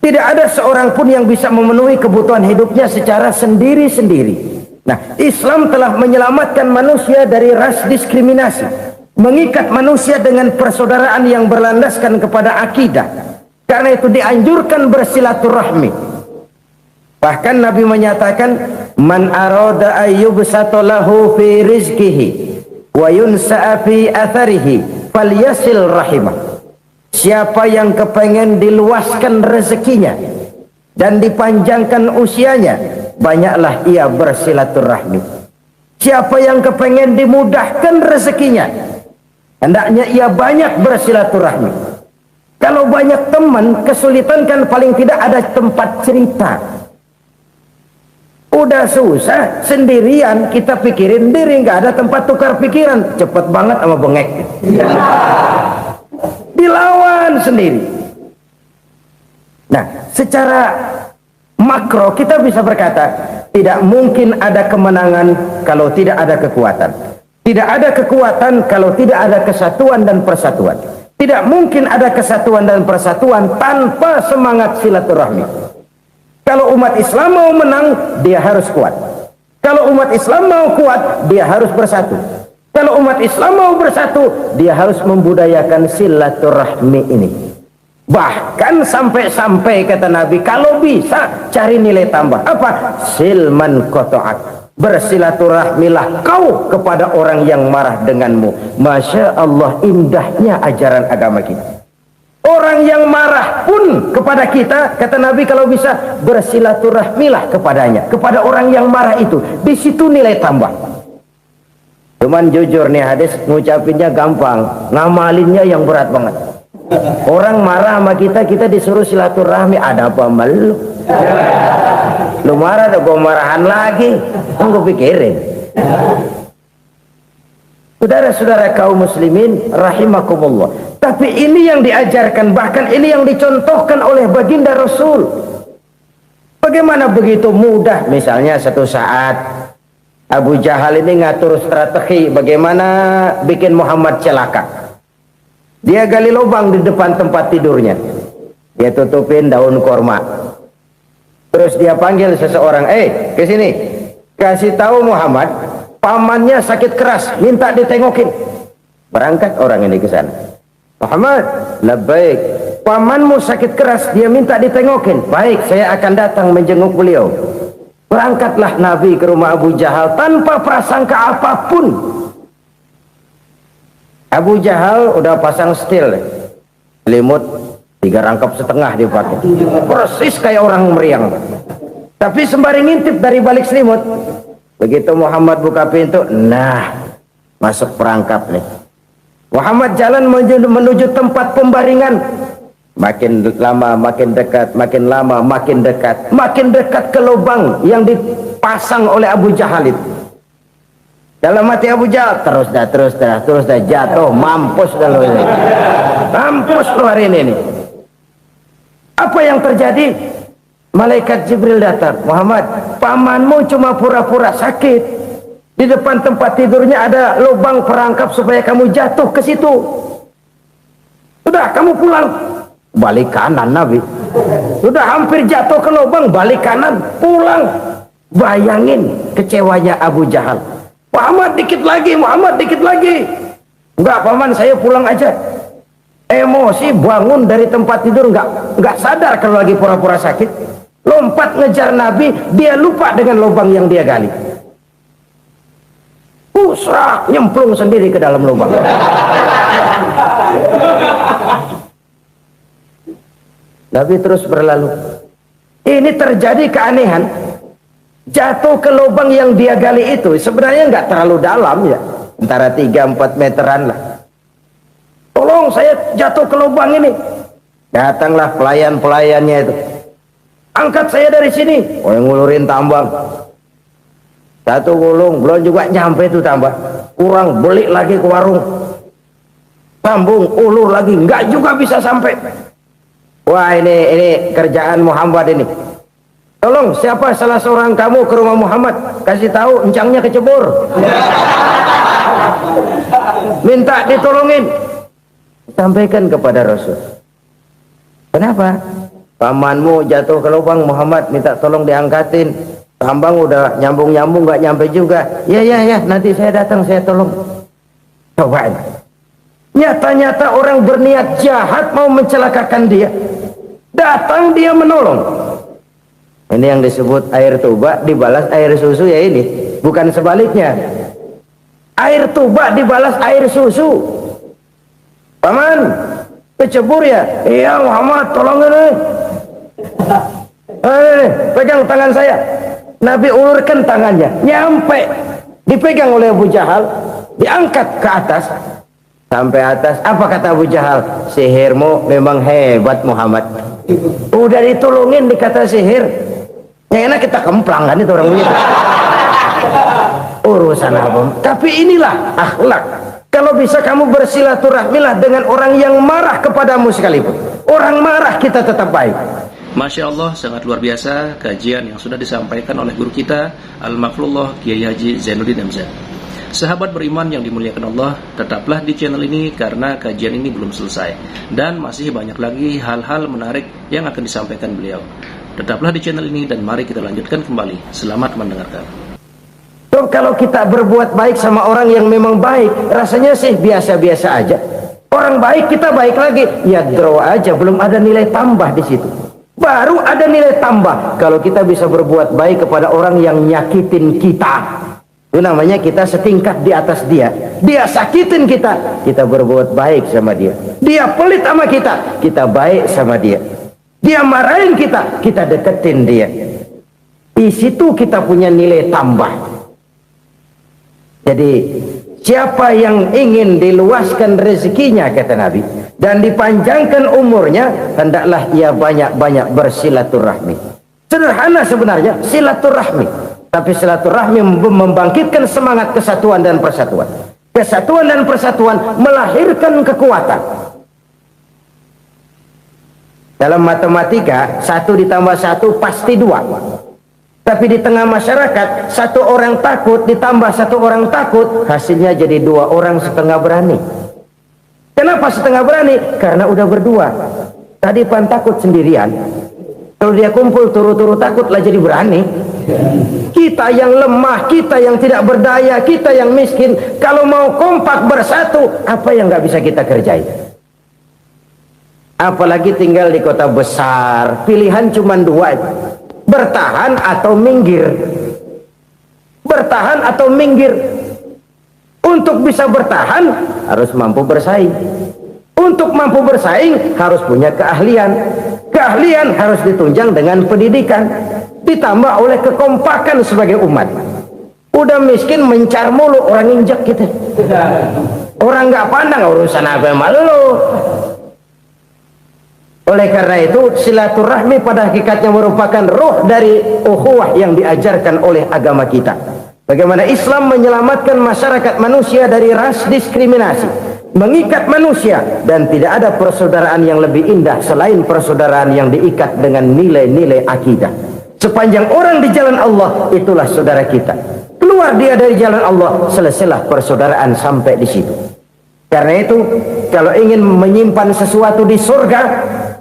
Tidak ada seorang pun yang bisa memenuhi kebutuhan hidupnya secara sendiri-sendiri. Nah, Islam telah menyelamatkan manusia dari ras diskriminasi, mengikat manusia dengan persaudaraan yang berlandaskan kepada akidah. Karena itu dianjurkan bersilaturahmi. Bahkan Nabi menyatakan, man arada ayyubsata lahu fi rizqihi wa yunsa'a fi atharihi falyasil rahimah. Siapa yang kepengen diluaskan rezekinya dan dipanjangkan usianya, banyaklah ia bersilaturahmi. Siapa yang kepengen dimudahkan rezekinya, hendaknya ia banyak bersilaturahmi. Kalau banyak teman, kesulitan kan paling tidak ada tempat cerita. Udah susah sendirian, kita pikirin diri, nggak ada tempat tukar pikiran. Cepet banget sama bengek. Dilawan sendiri. Nah, secara makro kita bisa berkata, tidak mungkin ada kemenangan kalau tidak ada kekuatan. Tidak ada kekuatan kalau tidak ada kesatuan dan persatuan. Tidak mungkin ada kesatuan dan persatuan tanpa semangat silaturahmi. Kalau umat Islam mau menang, dia harus kuat. Kalau umat Islam mau kuat, dia harus bersatu. Kalau umat Islam mau bersatu, dia harus membudayakan silaturahmi ini. Bahkan sampai-sampai kata Nabi, kalau bisa cari nilai tambah. Apa? Silman qata'ak. Bersilaturahmilah kau kepada orang yang marah denganmu. Masya Allah, indahnya ajaran agama kita. Orang yang marah pun kepada kita, kata Nabi, kalau bisa bersilaturahmilah kepadanya, kepada orang yang marah itu. Di situ nilai tambah. Cuman jujur nih hadis, ngucapinnya gampang, ngamalinnya yang berat banget. Orang marah sama kita, kita disuruh silaturahmi, ada apa malu? Lu marah, ada gua marahan lagi, tunggu pikirin. Saudara-saudara kaum muslimin rahimakumullah. Tapi ini yang diajarkan, bahkan ini yang dicontohkan oleh baginda Rasul. Bagaimana begitu mudah, misalnya satu saat Abu Jahal ini ngatur strategi bagaimana bikin Muhammad celaka. Dia gali lubang di depan tempat tidurnya. Dia tutupin daun korma. Terus dia panggil seseorang, ke sini. Kasih tahu Muhammad, pamannya sakit keras, minta ditengokin. Berangkat orang ini ke sana. Muhammad, labbaik. Pamanmu sakit keras, dia minta ditengokin. Baik, saya akan datang menjenguk beliau. Berangkatlah Nabi ke rumah Abu Jahal tanpa prasangka apapun. Abu Jahal udah pasang setil, selimut 3 rangkap setengah dipakai, persis kayak orang meriang. Tapi sembari ngintip dari balik selimut, begitu Muhammad buka pintu, nah masuk perangkap nih. Muhammad jalan menuju tempat pembaringan. Makin lama makin dekat, makin lama makin dekat, makin dekat ke lubang yang dipasang oleh Abu Jahal itu. Dalam hati Abu Jahal, terus dah jatuh, mampus dah lo ini. Mampus lo hari ini nih. Apa yang terjadi? Malaikat Jibril datang. Muhammad, pamanmu cuma pura-pura sakit. Di depan tempat tidurnya ada lubang perangkap supaya kamu jatuh ke situ. Sudah, kamu pulang. Balik kanan Nabi. Sudah hampir jatuh ke lubang, balik kanan, pulang. Bayangin kecewanya Abu Jahal. Muhammad dikit lagi, Muhammad dikit lagi. Enggak paman, saya pulang aja. Emosi, bangun dari tempat tidur, enggak sadar kalau lagi pura-pura sakit. Lompat ngejar Nabi, dia lupa dengan lubang yang dia gali. Pusrak, nyemplung sendiri ke dalam lubang. Nabi terus berlalu. Ini terjadi keanehan. Jatuh ke lubang yang dia gali itu sebenarnya nggak terlalu dalam ya, antara 3-4 meteran lah. Tolong, saya jatuh ke lubang ini. Datanglah pelayan-pelayannya itu. Angkat saya dari sini. Oh, yang ngulurin tambang. Satu gulung, belum juga nyampe itu tambah. Kurang, beli lagi ke warung. Sambung, ulur lagi, nggak juga bisa sampai. Wah, ini kerjaan Muhammad ini. Tolong, siapa salah seorang kamu ke rumah Muhammad, kasih tahu encangnya kecebur. Minta ditolongin. Sampaikan kepada Rasul. Kenapa? Pamanmu jatuh ke lubang, Muhammad minta tolong diangkatin. Tambang udah nyambung-nyambung nggak nyampe juga. Ya, nanti saya datang, saya tolong. Coba. Nyata-nyata orang berniat jahat mau mencelakakan dia. Datang dia menolong. Ini yang disebut air tuba dibalas air susu ya ini. Bukan sebaliknya. Air tuba dibalas air susu. Paman, kecebur ya? Iya Muhammad, tolong ini. Pegang tangan saya. Nabi ulurkan tangannya. Nyampe. Dipegang oleh Abu Jahal. Diangkat ke atas. Sampai atas. Apa kata Abu Jahal? Sihirmu memang hebat Muhammad. Udah ditolongin dikata sihir. Yang enak kita kemplang kan itu orang begitu. Urusan apa? Tapi inilah akhlak. Kalau bisa kamu bersilaturahmilah dengan orang yang marah kepadamu sekalipun. Orang marah kita tetap baik. Masya Allah, sangat luar biasa kajian yang sudah disampaikan oleh guru kita Al-Makrullah Kiai Haji Zainuddin MZ. Sahabat beriman yang dimuliakan Allah, tetaplah di channel ini karena kajian ini belum selesai dan masih banyak lagi hal-hal menarik yang akan disampaikan beliau. Tetaplah di channel ini dan mari kita lanjutkan kembali. Selamat mendengarkan. So, kalau kita berbuat baik sama orang yang memang baik, rasanya sih biasa-biasa aja. Orang baik kita baik lagi, ya draw aja, belum ada nilai tambah di situ. Baru ada nilai tambah kalau kita bisa berbuat baik kepada orang yang nyakitin kita. Itu namanya kita setingkat di atas dia. Dia sakitin kita, kita berbuat baik sama dia. Dia pelit sama kita, kita baik sama dia. Dia marahin kita, kita deketin dia. Di situ kita punya nilai tambah. Jadi siapa yang ingin diluaskan rezekinya kata Nabi dan dipanjangkan umurnya, hendaklah ia banyak-banyak bersilaturahmi. Sederhana sebenarnya silaturahmi, tapi silaturahmi membangkitkan semangat kesatuan dan persatuan. Kesatuan dan persatuan melahirkan kekuatan. Dalam matematika 1 ditambah 1 pasti 2. Tapi di tengah masyarakat 1 orang takut ditambah 1 orang takut, hasilnya jadi 2 orang setengah berani. Kenapa setengah berani? Karena udah berdua. Tadi pan takut sendirian. Kalau dia kumpul turu-turu takutlah jadi berani. Kita yang lemah, kita yang tidak berdaya, kita yang miskin, kalau mau kompak bersatu, apa yang nggak bisa kita kerjain? Apalagi tinggal di kota besar, pilihan cuma 2. Bertahan atau minggir. Bertahan atau minggir. Untuk bisa bertahan harus mampu bersaing. Untuk mampu bersaing harus punya keahlian. Keahlian harus ditunjang dengan pendidikan, ditambah oleh kekompakan sebagai umat. Udah miskin mencar mulu, orang injak kita. Orang nggak pandang urusan apa yang malu. Oleh karena itu silaturahmi pada hakikatnya merupakan ruh dari ukhuwah yang diajarkan oleh agama kita. Bagaimana Islam menyelamatkan masyarakat manusia dari ras diskriminasi, mengikat manusia, dan tidak ada persaudaraan yang lebih indah selain persaudaraan yang diikat dengan nilai-nilai akidah. Sepanjang orang di jalan Allah, itulah saudara kita. Keluar dia dari jalan Allah, selesailah persaudaraan sampai di situ. Karena itu, kalau ingin menyimpan sesuatu di surga,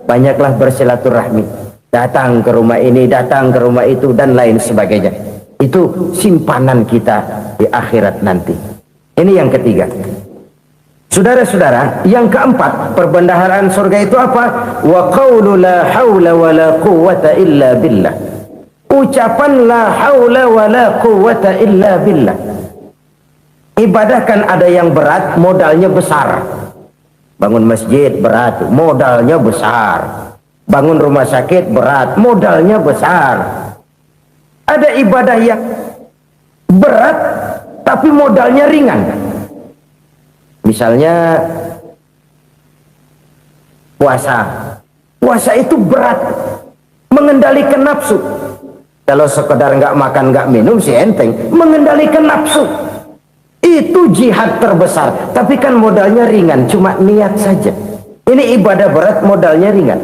banyaklah bersilaturahmi. Datang ke rumah ini, datang ke rumah itu, dan lain sebagainya. Itu simpanan kita di akhirat nanti. Ini yang ketiga. Saudara-saudara, yang keempat, perbendaharaan surga itu apa? Wa qawlu la hawla wa la quwwata illa billah. Ucapan la hawla wa la quwwata illa billah. Ibadah kan ada yang berat, modalnya besar. Bangun masjid berat, modalnya besar. Bangun rumah sakit berat, modalnya besar. Ada ibadah yang berat, tapi modalnya ringan. Misalnya puasa. Puasa itu berat, mengendalikan nafsu. Kalau sekedar nggak makan nggak minum sih enteng, mengendalikan nafsu itu jihad terbesar. Tapi kan modalnya ringan, cuma niat saja. Ini ibadah berat, modalnya ringan.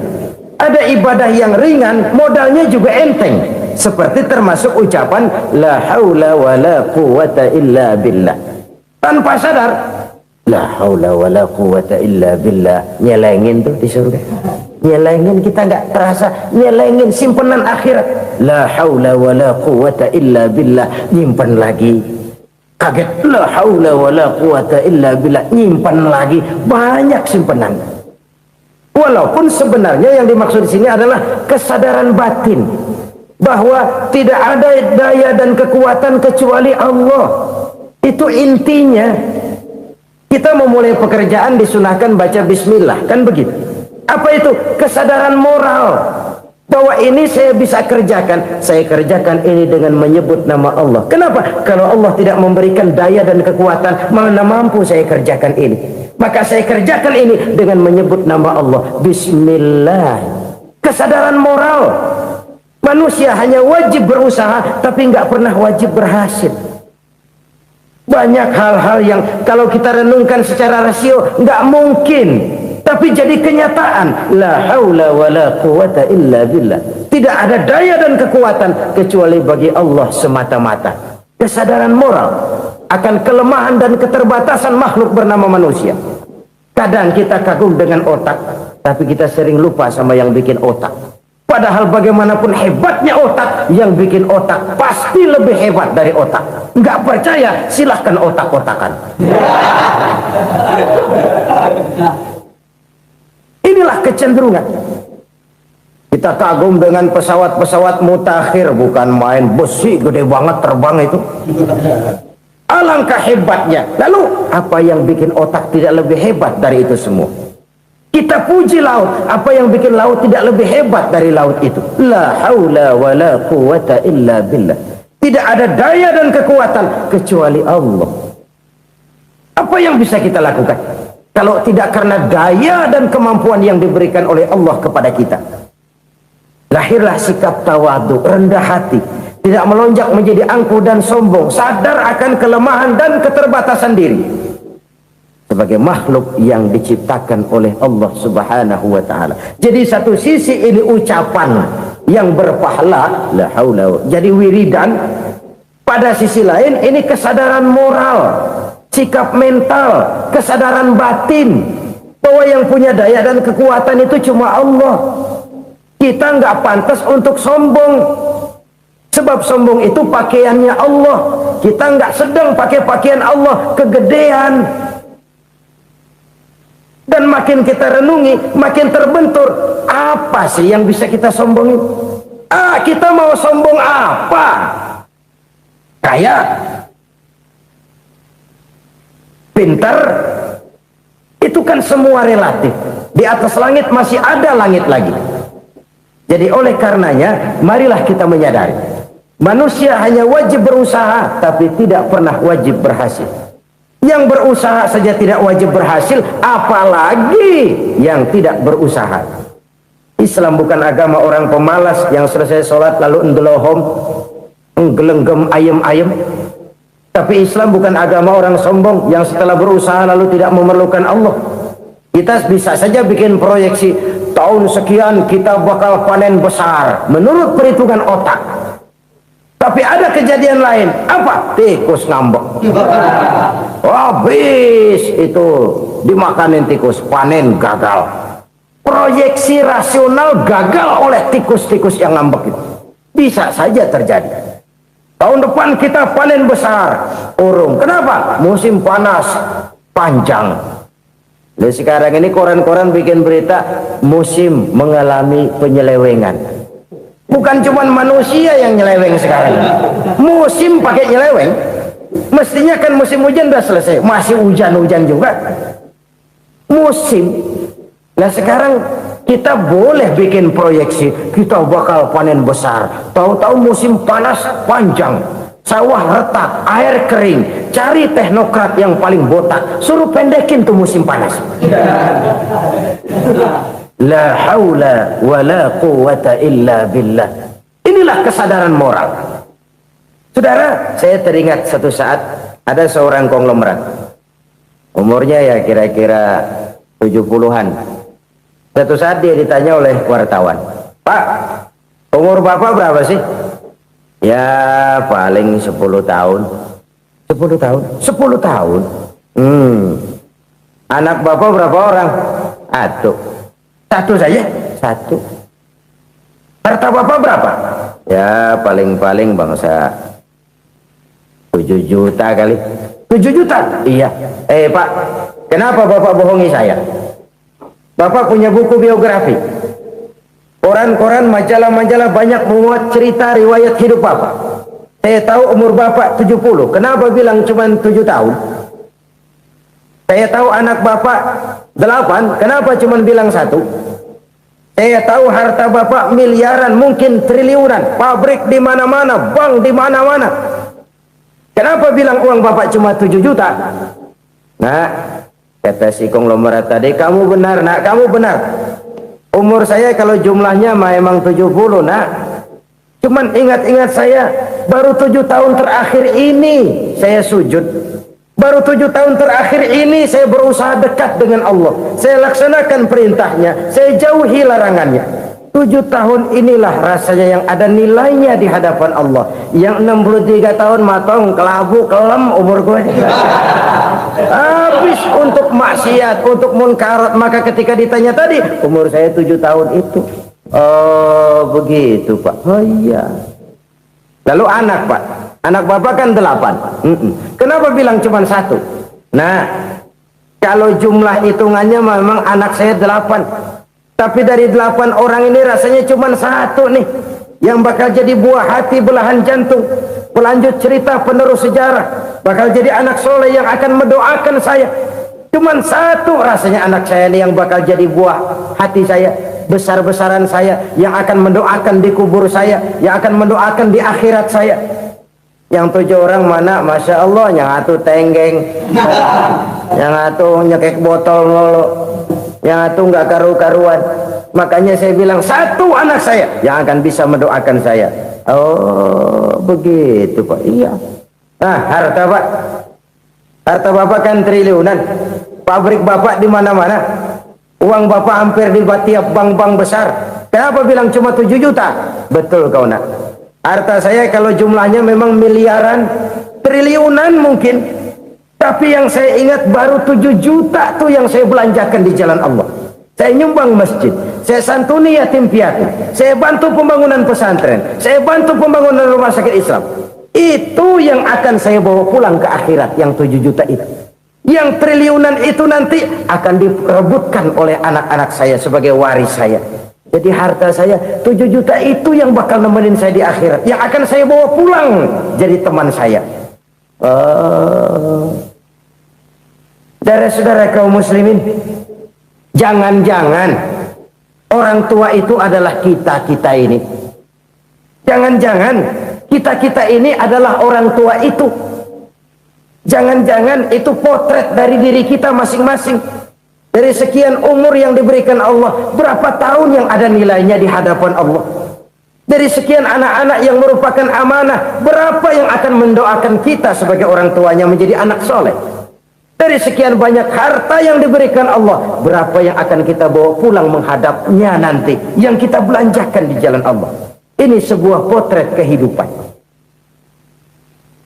Ada ibadah yang ringan, modalnya juga enteng. Seperti termasuk ucapan la haula wa la quwwata illa billah. Tanpa sadar, la haula wa la quwwata illa billah, nyelengin tuh di surga. Nyelengin, kita nggak terasa nyelengin simpanan akhirat. La haula wa la quwwata illa billah, nyimpan lagi. Kaget, la haula wa la quwwata illa billah, nyimpan lagi. Banyak simpanan. Walaupun sebenarnya yang dimaksud di sini adalah kesadaran batin bahwa tidak ada daya dan kekuatan kecuali Allah. Itu intinya. Kita memulai pekerjaan disunahkan baca bismillah, kan begitu? Apa itu? Kesadaran moral bahwa ini saya bisa kerjakan. Saya kerjakan ini dengan menyebut nama Allah. Kenapa? Kalau Allah tidak memberikan daya dan kekuatan, mana mampu saya kerjakan ini. Maka saya kerjakan ini dengan menyebut nama Allah. Bismillah. Kesadaran moral. Manusia hanya wajib berusaha, tapi nggak pernah wajib berhasil. Banyak hal-hal yang kalau kita renungkan secara rasio nggak mungkin, tapi jadi kenyataan. La haula wa la quwwata illa billah. Tidak ada daya dan kekuatan kecuali bagi Allah semata-mata. Kesadaran moral akan kelemahan dan keterbatasan makhluk bernama manusia. Kadang kita kagum dengan otak, tapi kita sering lupa sama yang bikin otak. Padahal bagaimanapun hebatnya otak, yang bikin otak pasti lebih hebat dari otak. Nggak percaya, silahkan otak-otakan. Inilah kecenderungan. Kita kagum dengan pesawat-pesawat mutakhir, bukan main, besi gede banget terbang itu. Alangkah hebatnya. Lalu apa yang bikin otak tidak lebih hebat dari itu semua? Kita puji laut, apa yang bikin laut tidak lebih hebat dari laut itu? La haula wa la quwwata illa billah. Tidak ada daya dan kekuatan kecuali Allah. Apa yang bisa kita lakukan kalau tidak karena daya dan kemampuan yang diberikan oleh Allah kepada kita? Lahirlah sikap tawadhu, rendah hati, tidak melonjak menjadi angkuh dan sombong, sadar akan kelemahan dan keterbatasan diri sebagai makhluk yang diciptakan oleh Allah Subhanahu wa taala. Jadi satu sisi ini ucapan yang berpahala, la haula, jadi wiridan. Pada sisi lain ini kesadaran moral, sikap mental, kesadaran batin bahwa yang punya daya dan kekuatan itu cuma Allah. Kita nggak pantas untuk sombong, sebab sombong itu pakaiannya Allah. Kita nggak sedang pakai pakaian Allah, kegedean. Dan makin kita renungi, makin terbentur. Apa sih yang bisa kita sombongin? Kita mau sombong apa? Kaya, pintar, itu kan semua relatif. Di atas langit masih ada langit lagi. Jadi oleh karenanya, marilah kita menyadari, manusia hanya wajib berusaha, tapi tidak pernah wajib berhasil. Yang berusaha saja tidak wajib berhasil, apalagi yang tidak berusaha. Islam bukan agama orang pemalas yang selesai sholat lalu endelohom, nggelenggem ayem-ayem. Tapi Islam bukan agama orang sombong yang setelah berusaha lalu tidak memerlukan Allah. Kita bisa saja bikin proyeksi, tahun sekian kita bakal panen besar menurut perhitungan otak. Tapi ada kejadian lain, apa? Tikus ngambek. habis itu dimakanin tikus, panen gagal. Proyeksi rasional gagal oleh tikus-tikus yang ngambek itu. Bisa saja terjadi. Tahun depan kita panen besar, urung. Kenapa? Musim panas panjang. Dan sekarang ini koran-koran bikin berita musim mengalami penyelewengan. Bukan cuma manusia yang nyeleweng sekarang. Musim pakai nyeleweng. Mestinya kan musim hujan udah selesai, masih hujan-hujan juga. Musim. Nah sekarang kita boleh bikin proyeksi, kita bakal panen besar. Tahu-tahu musim panas panjang, sawah retak, air kering. Cari teknokrat yang paling botak, suruh pendekin tuh musim panas. La haula wa la quwata illa billah. Inilah kesadaran moral. Saudara, saya teringat satu saat ada seorang konglomerat. Umurnya ya kira-kira 70-an. Satu saat dia ditanya oleh wartawan, "Pak, umur Bapak berapa sih?" "Ya paling 10 tahun." 10 tahun? 10 tahun? Anak Bapak berapa orang? Satu saja? Satu. Harta Bapak berapa? Ya paling-paling bangsa 7 juta kali. 7 juta? Iya. Pak, kenapa Bapak bohongi saya? Bapak punya buku biografi, koran-koran, majalah-majalah banyak memuat cerita riwayat hidup Bapak. Saya tahu umur Bapak 70. Kenapa bilang cuma 7 tahun? Saya tahu anak Bapak 8. Kenapa cuma bilang 1? Saya tahu harta Bapak miliaran, mungkin triliunan, pabrik di mana-mana, bank di mana-mana. Kenapa bilang uang Bapak cuma 7 juta? Nah, kata si konglomerat tadi, "Kamu benar, Nak, kamu benar. Umur saya kalau jumlahnya memang 70, Nak. Cuman ingat-ingat saya, baru 7 tahun terakhir ini saya sujud. Baru 7 tahun terakhir ini saya berusaha dekat dengan Allah. Saya laksanakan perintahnya, saya jauhi larangannya. 7 tahun inilah rasanya yang ada nilainya di hadapan Allah. Yang 63 tahun matong, kelabu, kelem umur gue. Habis untuk maksiat, untuk munkarat. Maka ketika ditanya tadi, umur saya 7 tahun itu. Oh begitu Pak. Oh iya. Lalu anak Pak, anak Bapak kan 8. Kenapa bilang cuma 1? Nah, kalau jumlah hitungannya memang anak saya 8. Tapi dari 8 orang ini rasanya cuma 1 nih yang bakal jadi buah hati, belahan jantung, pelanjut cerita, penerus sejarah, bakal jadi anak soleh yang akan mendoakan saya. Cuma 1 rasanya anak saya ini yang bakal jadi buah hati saya, besar-besaran saya, yang akan mendoakan di kubur saya, yang akan mendoakan di akhirat saya. Yang 7 orang mana? Masya Allah, yang 1 tenggeng, yang 1 nyekek botol mulu, yang 1 nggak karu-karuan. Makanya saya bilang 1 anak saya yang akan bisa mendoakan saya. Oh begitu Pak. Iya. Nah harta Pak, harta Bapak kan triliunan, pabrik Bapak di mana-mana, uang Bapak hampir di tiap bank-bank besar. Kenapa bilang cuma 7 juta? Betul kau Nak. Harta saya kalau jumlahnya memang miliaran, triliunan mungkin. Tapi yang saya ingat baru 7 juta tuh yang saya belanjakan di jalan Allah. Saya nyumbang masjid, saya santuni yatim piatu, saya bantu pembangunan pesantren, saya bantu pembangunan rumah sakit Islam. Itu yang akan saya bawa pulang ke akhirat, yang 7 juta itu. Yang triliunan itu nanti akan diperebutkan oleh anak-anak saya sebagai waris saya. Jadi harta saya 7 juta itu yang bakal nemenin saya di akhirat, yang akan saya bawa pulang jadi teman saya. Saudara-saudara kaum muslimin, jangan-jangan orang tua itu adalah kita-kita ini. Jangan-jangan kita-kita ini adalah orang tua itu. Jangan-jangan itu potret dari diri kita masing-masing. Dari sekian umur yang diberikan Allah, berapa tahun yang ada nilainya di hadapan Allah? Dari sekian anak-anak yang merupakan amanah, berapa yang akan mendoakan kita sebagai orang tuanya menjadi anak soleh? Dari sekian banyak harta yang diberikan Allah, berapa yang akan kita bawa pulang menghadapnya nanti, yang kita belanjakan di jalan Allah? Ini sebuah potret kehidupan.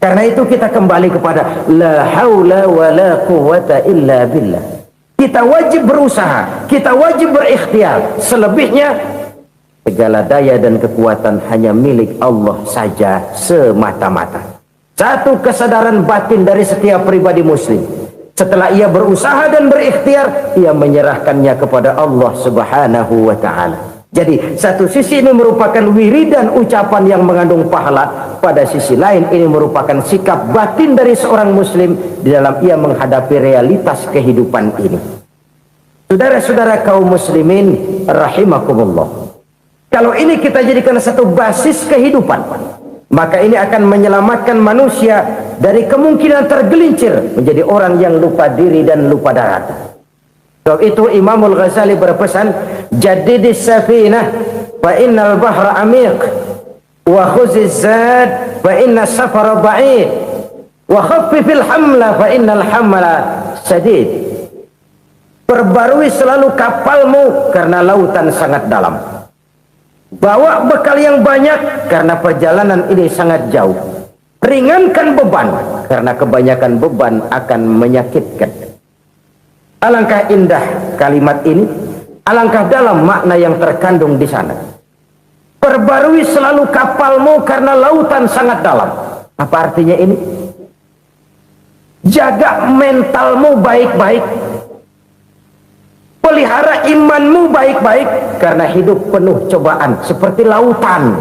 Karena itu kita kembali kepada la haula wa la quwwata illa billah. Kita wajib berusaha, kita wajib berikhtiar. Selebihnya segala daya dan kekuatan hanya milik Allah saja semata-mata. Satu kesadaran batin dari setiap pribadi muslim. Setelah ia berusaha dan berikhtiar, ia menyerahkannya kepada Allah Subhanahu wa ta'ala. Jadi satu sisi ini merupakan wiridan ucapan yang mengandung pahala, pada sisi lain ini merupakan sikap batin dari seorang muslim di dalam ia menghadapi realitas kehidupan ini. Saudara-saudara kaum muslimin rahimakumullah, kalau ini kita jadikan satu basis kehidupan, maka ini akan menyelamatkan manusia dari kemungkinan tergelincir menjadi orang yang lupa diri dan lupa darat. Sebab itu Imamul Ghazali berpesan, jadidis safinah fa innal bahra amiq wa khuziz zad fa inna safara ba'id wa khaffifil hamla fa innal hamla sadid. Perbarui selalu kapalmu karena lautan sangat dalam. Bawa bekal yang banyak karena perjalanan ini sangat jauh. Ringankan beban karena kebanyakan beban akan menyakitkan. Alangkah indah kalimat ini, alangkah dalam makna yang terkandung di sana. Perbarui selalu kapalmu karena lautan sangat dalam. Apa artinya ini? Jaga mentalmu baik-baik. Pelihara imanmu baik-baik karena hidup penuh cobaan seperti lautan.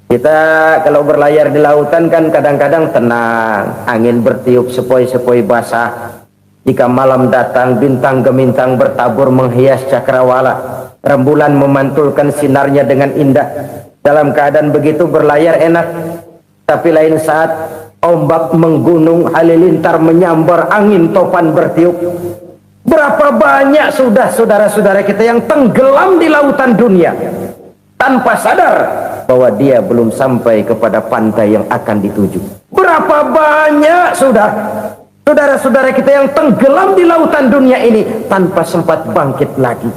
Kita kalau berlayar di lautan kan kadang-kadang tenang, angin bertiup sepoi-sepoi basah. Jika malam datang, bintang gemintang bertabur menghias cakrawala. Rembulan memantulkan sinarnya dengan indah. Dalam keadaan begitu berlayar enak. Tapi lain saat ombak menggunung, halilintar menyambar, angin topan bertiup. Berapa banyak sudah saudara-saudara kita yang tenggelam di lautan dunia tanpa sadar bahwa dia belum sampai kepada pantai yang akan dituju. Berapa banyak sudah saudara-saudara kita yang tenggelam di lautan dunia ini tanpa sempat bangkit lagi.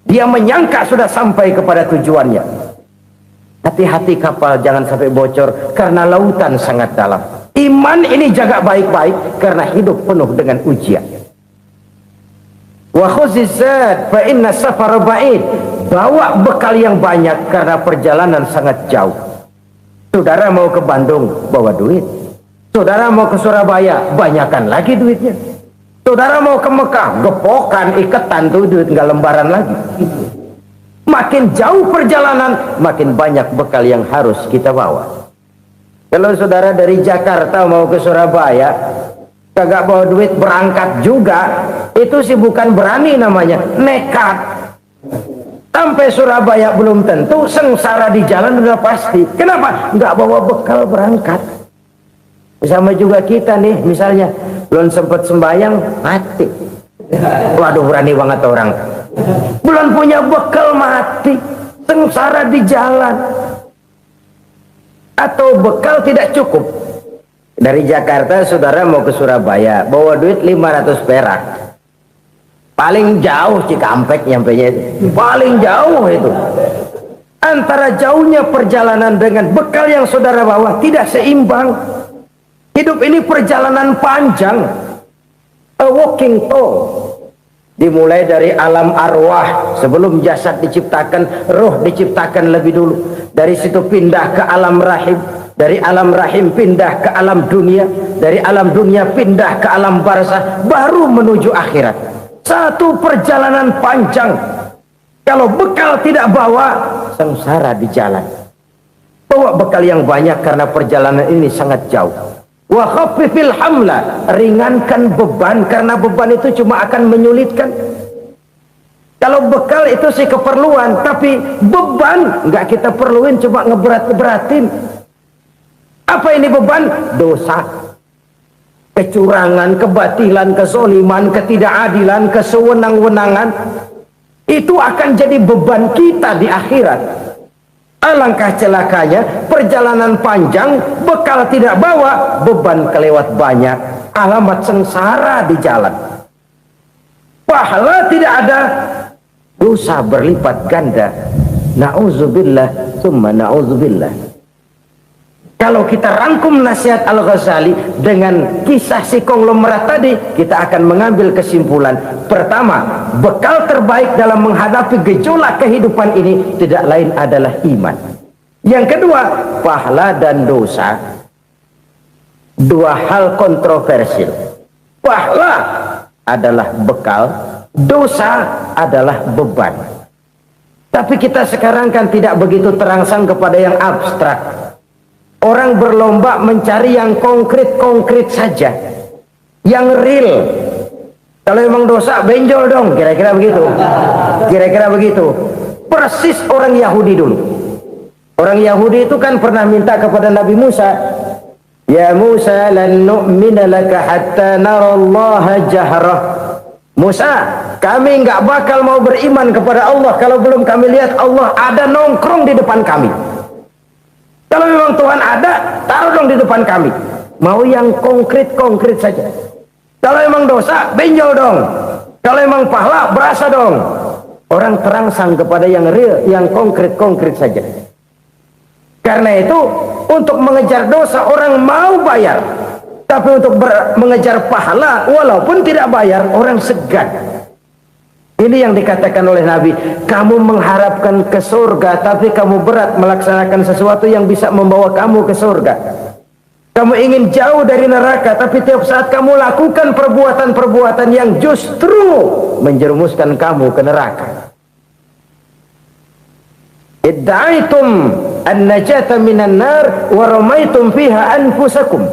Dia menyangka sudah sampai kepada tujuannya. Hati-hati kapal jangan sampai bocor karena lautan sangat dalam. Iman ini jaga baik-baik karena hidup penuh dengan ujian. Wa khuzizat fa inna safar ba'id. Bawa bekal yang banyak karena perjalanan sangat jauh. Saudara mau ke Bandung, bawa duit. Saudara mau ke Surabaya, banyakan lagi duitnya. Saudara mau ke Mekah, gepokan, iketan tuh duit, nggak lembaran lagi. Makin jauh perjalanan, makin banyak bekal yang harus kita bawa. Kalau saudara dari Jakarta mau ke Surabaya, kagak bawa duit berangkat juga, itu sih bukan berani namanya, nekat. Sampai Surabaya belum tentu, sengsara di jalan udah pasti. Kenapa? Nggak bawa bekal berangkat. Sama juga kita nih, misalnya belum sempat sembahyang, mati. Waduh, berani banget orang. Belum punya bekal, mati. Sengsara di jalan. Atau bekal tidak cukup. Dari Jakarta saudara mau ke Surabaya, bawa duit 500 perak. Paling jauh Cikampek nyampenya itu. Paling jauh itu. Antara jauhnya perjalanan dengan bekal yang saudara bawa tidak seimbang. Hidup ini perjalanan panjang. A walking tour. Dimulai dari alam arwah. Sebelum jasad diciptakan, roh diciptakan lebih dulu. Dari situ pindah ke alam rahim. Dari alam rahim pindah ke alam dunia. Dari alam dunia pindah ke alam barzah. Baru menuju akhirat. Satu perjalanan panjang. Kalau bekal tidak bawa, sengsara di jalan. Bawa bekal yang banyak karena perjalanan ini sangat jauh. Wa khaffifil hamla, ringankan beban karena beban itu cuma akan menyulitkan. Kalau bekal itu sih keperluan, tapi beban nggak kita perluin, cuma ngeberat-beratin. Apa ini beban? Dosa. Kecurangan, kebatilan, kezoliman, ketidakadilan, kesewenang-wenangan. Itu akan jadi beban kita di akhirat. Alangkah celakanya, perjalanan panjang, bekal tidak bawa, beban kelewat banyak, alamat sengsara di jalan. Pahala tidak ada, dosa berlipat ganda. Na'udzubillah, summa na'udzubillah. Kalau kita rangkum nasihat Al-Ghazali dengan kisah si konglomerat tadi, kita akan mengambil kesimpulan. Pertama, bekal terbaik dalam menghadapi gejolak kehidupan ini tidak lain adalah iman. Yang kedua, pahala dan dosa. Dua hal kontroversial. Pahala adalah bekal, dosa adalah beban. Tapi kita sekarang kan tidak begitu terangsang kepada yang abstrak. Orang berlomba mencari yang konkret-konkret saja, yang real. Kalau memang dosa, benjol dong, kira-kira begitu. Kira-kira begitu. Persis orang Yahudi dulu. Orang Yahudi itu kan pernah minta kepada Nabi Musa, ya Musa, lan nu'mina laka hatta narallaha jahrah. Musa, kami nggak bakal mau beriman kepada Allah kalau belum kami lihat Allah ada nongkrong di depan kami. Kalau memang Tuhan ada, taruh dong di depan kami. Mau yang konkret-konkret saja. Kalau memang dosa, benjol dong. Kalau memang pahala, berasa dong. Orang terangsang kepada yang real, yang konkret-konkret saja. Karena itu, untuk mengejar dosa orang mau bayar. Tapi untuk mengejar pahala, walaupun tidak bayar, orang segan. Ini yang dikatakan oleh Nabi, kamu mengharapkan ke surga, tapi kamu berat melaksanakan sesuatu yang bisa membawa kamu ke surga. Kamu ingin jauh dari neraka, tapi tiap saat kamu lakukan perbuatan-perbuatan yang justru menjerumuskan kamu ke neraka. Idda'aitum an-najata minan nar wa ramaitum fiha anfusakum.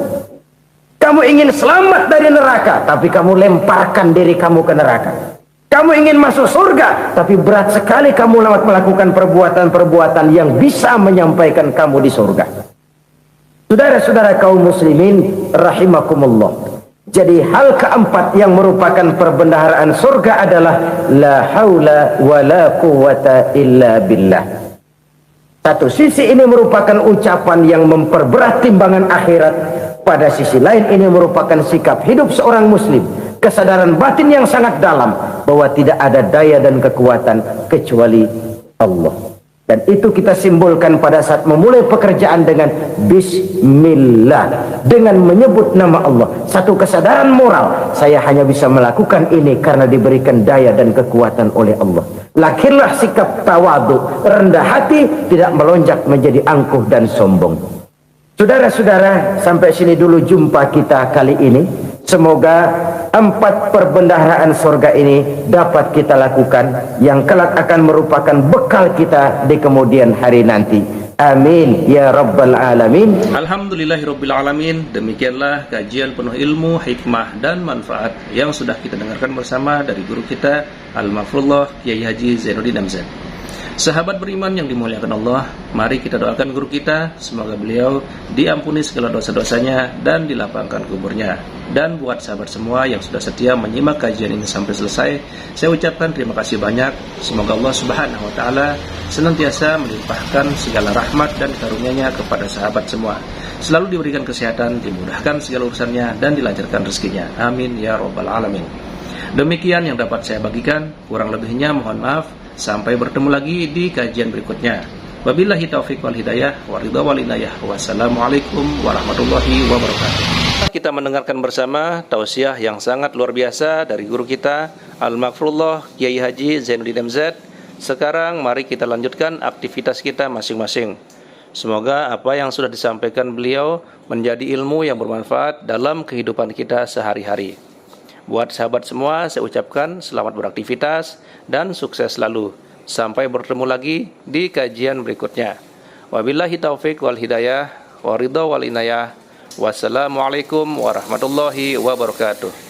Kamu ingin selamat dari neraka, tapi kamu lemparkan diri kamu ke neraka. Kamu ingin masuk surga, tapi berat sekali kamu melakukan perbuatan-perbuatan yang bisa menyampaikan kamu di surga. Saudara-saudara kaum muslimin rahimakumullah. Jadi hal keempat yang merupakan perbendaharaan surga adalah la haula wa la quwwata illa billah. Satu sisi ini merupakan ucapan yang memperberat timbangan akhirat. Pada sisi lain ini merupakan sikap hidup seorang muslim. Kesadaran batin yang sangat dalam bahwa tidak ada daya dan kekuatan kecuali Allah. Dan itu kita simbolkan pada saat memulai pekerjaan dengan Bismillah, dengan menyebut nama Allah. Satu kesadaran moral, saya hanya bisa melakukan ini karena diberikan daya dan kekuatan oleh Allah. Lahirlah sikap tawadu, rendah hati, tidak melonjak menjadi angkuh dan sombong. Saudara-saudara, sampai sini dulu jumpa kita kali ini. Semoga 4 perbendaharaan surga ini dapat kita lakukan, yang kelak akan merupakan bekal kita di kemudian hari nanti. Amin ya rabbal alamin. Alhamdulillahirabbil alamin. Demikianlah kajian penuh ilmu, hikmah dan manfaat yang sudah kita dengarkan bersama dari guru kita Al-Mafrullah Kiai Haji Zainuddin MZ. Sahabat beriman yang dimuliakan Allah, mari kita doakan guru kita, semoga beliau diampuni segala dosa-dosanya dan dilapangkan kuburnya. Dan buat sahabat semua yang sudah setia menyimak kajian ini sampai selesai, saya ucapkan terima kasih banyak. Semoga Allah Subhanahu wa taala senantiasa melimpahkan segala rahmat dan karunia-Nya kepada sahabat semua. Selalu diberikan kesehatan, dimudahkan segala urusannya dan dilancarkan rezekinya. Amin ya rabbal alamin. Demikian yang dapat saya bagikan, kurang lebihnya mohon maaf. Sampai bertemu lagi di kajian berikutnya. Wabillahi taufiq wal hidayah wa ridha wal inayah. Wassalamualaikum warahmatullahi wabarakatuh. Kita mendengarkan bersama tausiah yang sangat luar biasa dari guru kita Al-Mafrullah Kiai Haji Zainuddin MZ. Sekarang mari kita lanjutkan aktivitas kita masing-masing. Semoga apa yang sudah disampaikan beliau menjadi ilmu yang bermanfaat dalam kehidupan kita sehari-hari. Buat sahabat semua, saya ucapkan selamat beraktivitas dan sukses selalu. Sampai bertemu lagi di kajian berikutnya. Wabillahi taufiq wal hidayah wa ridha wal inayah. Wassalamualaikum warahmatullahi wabarakatuh.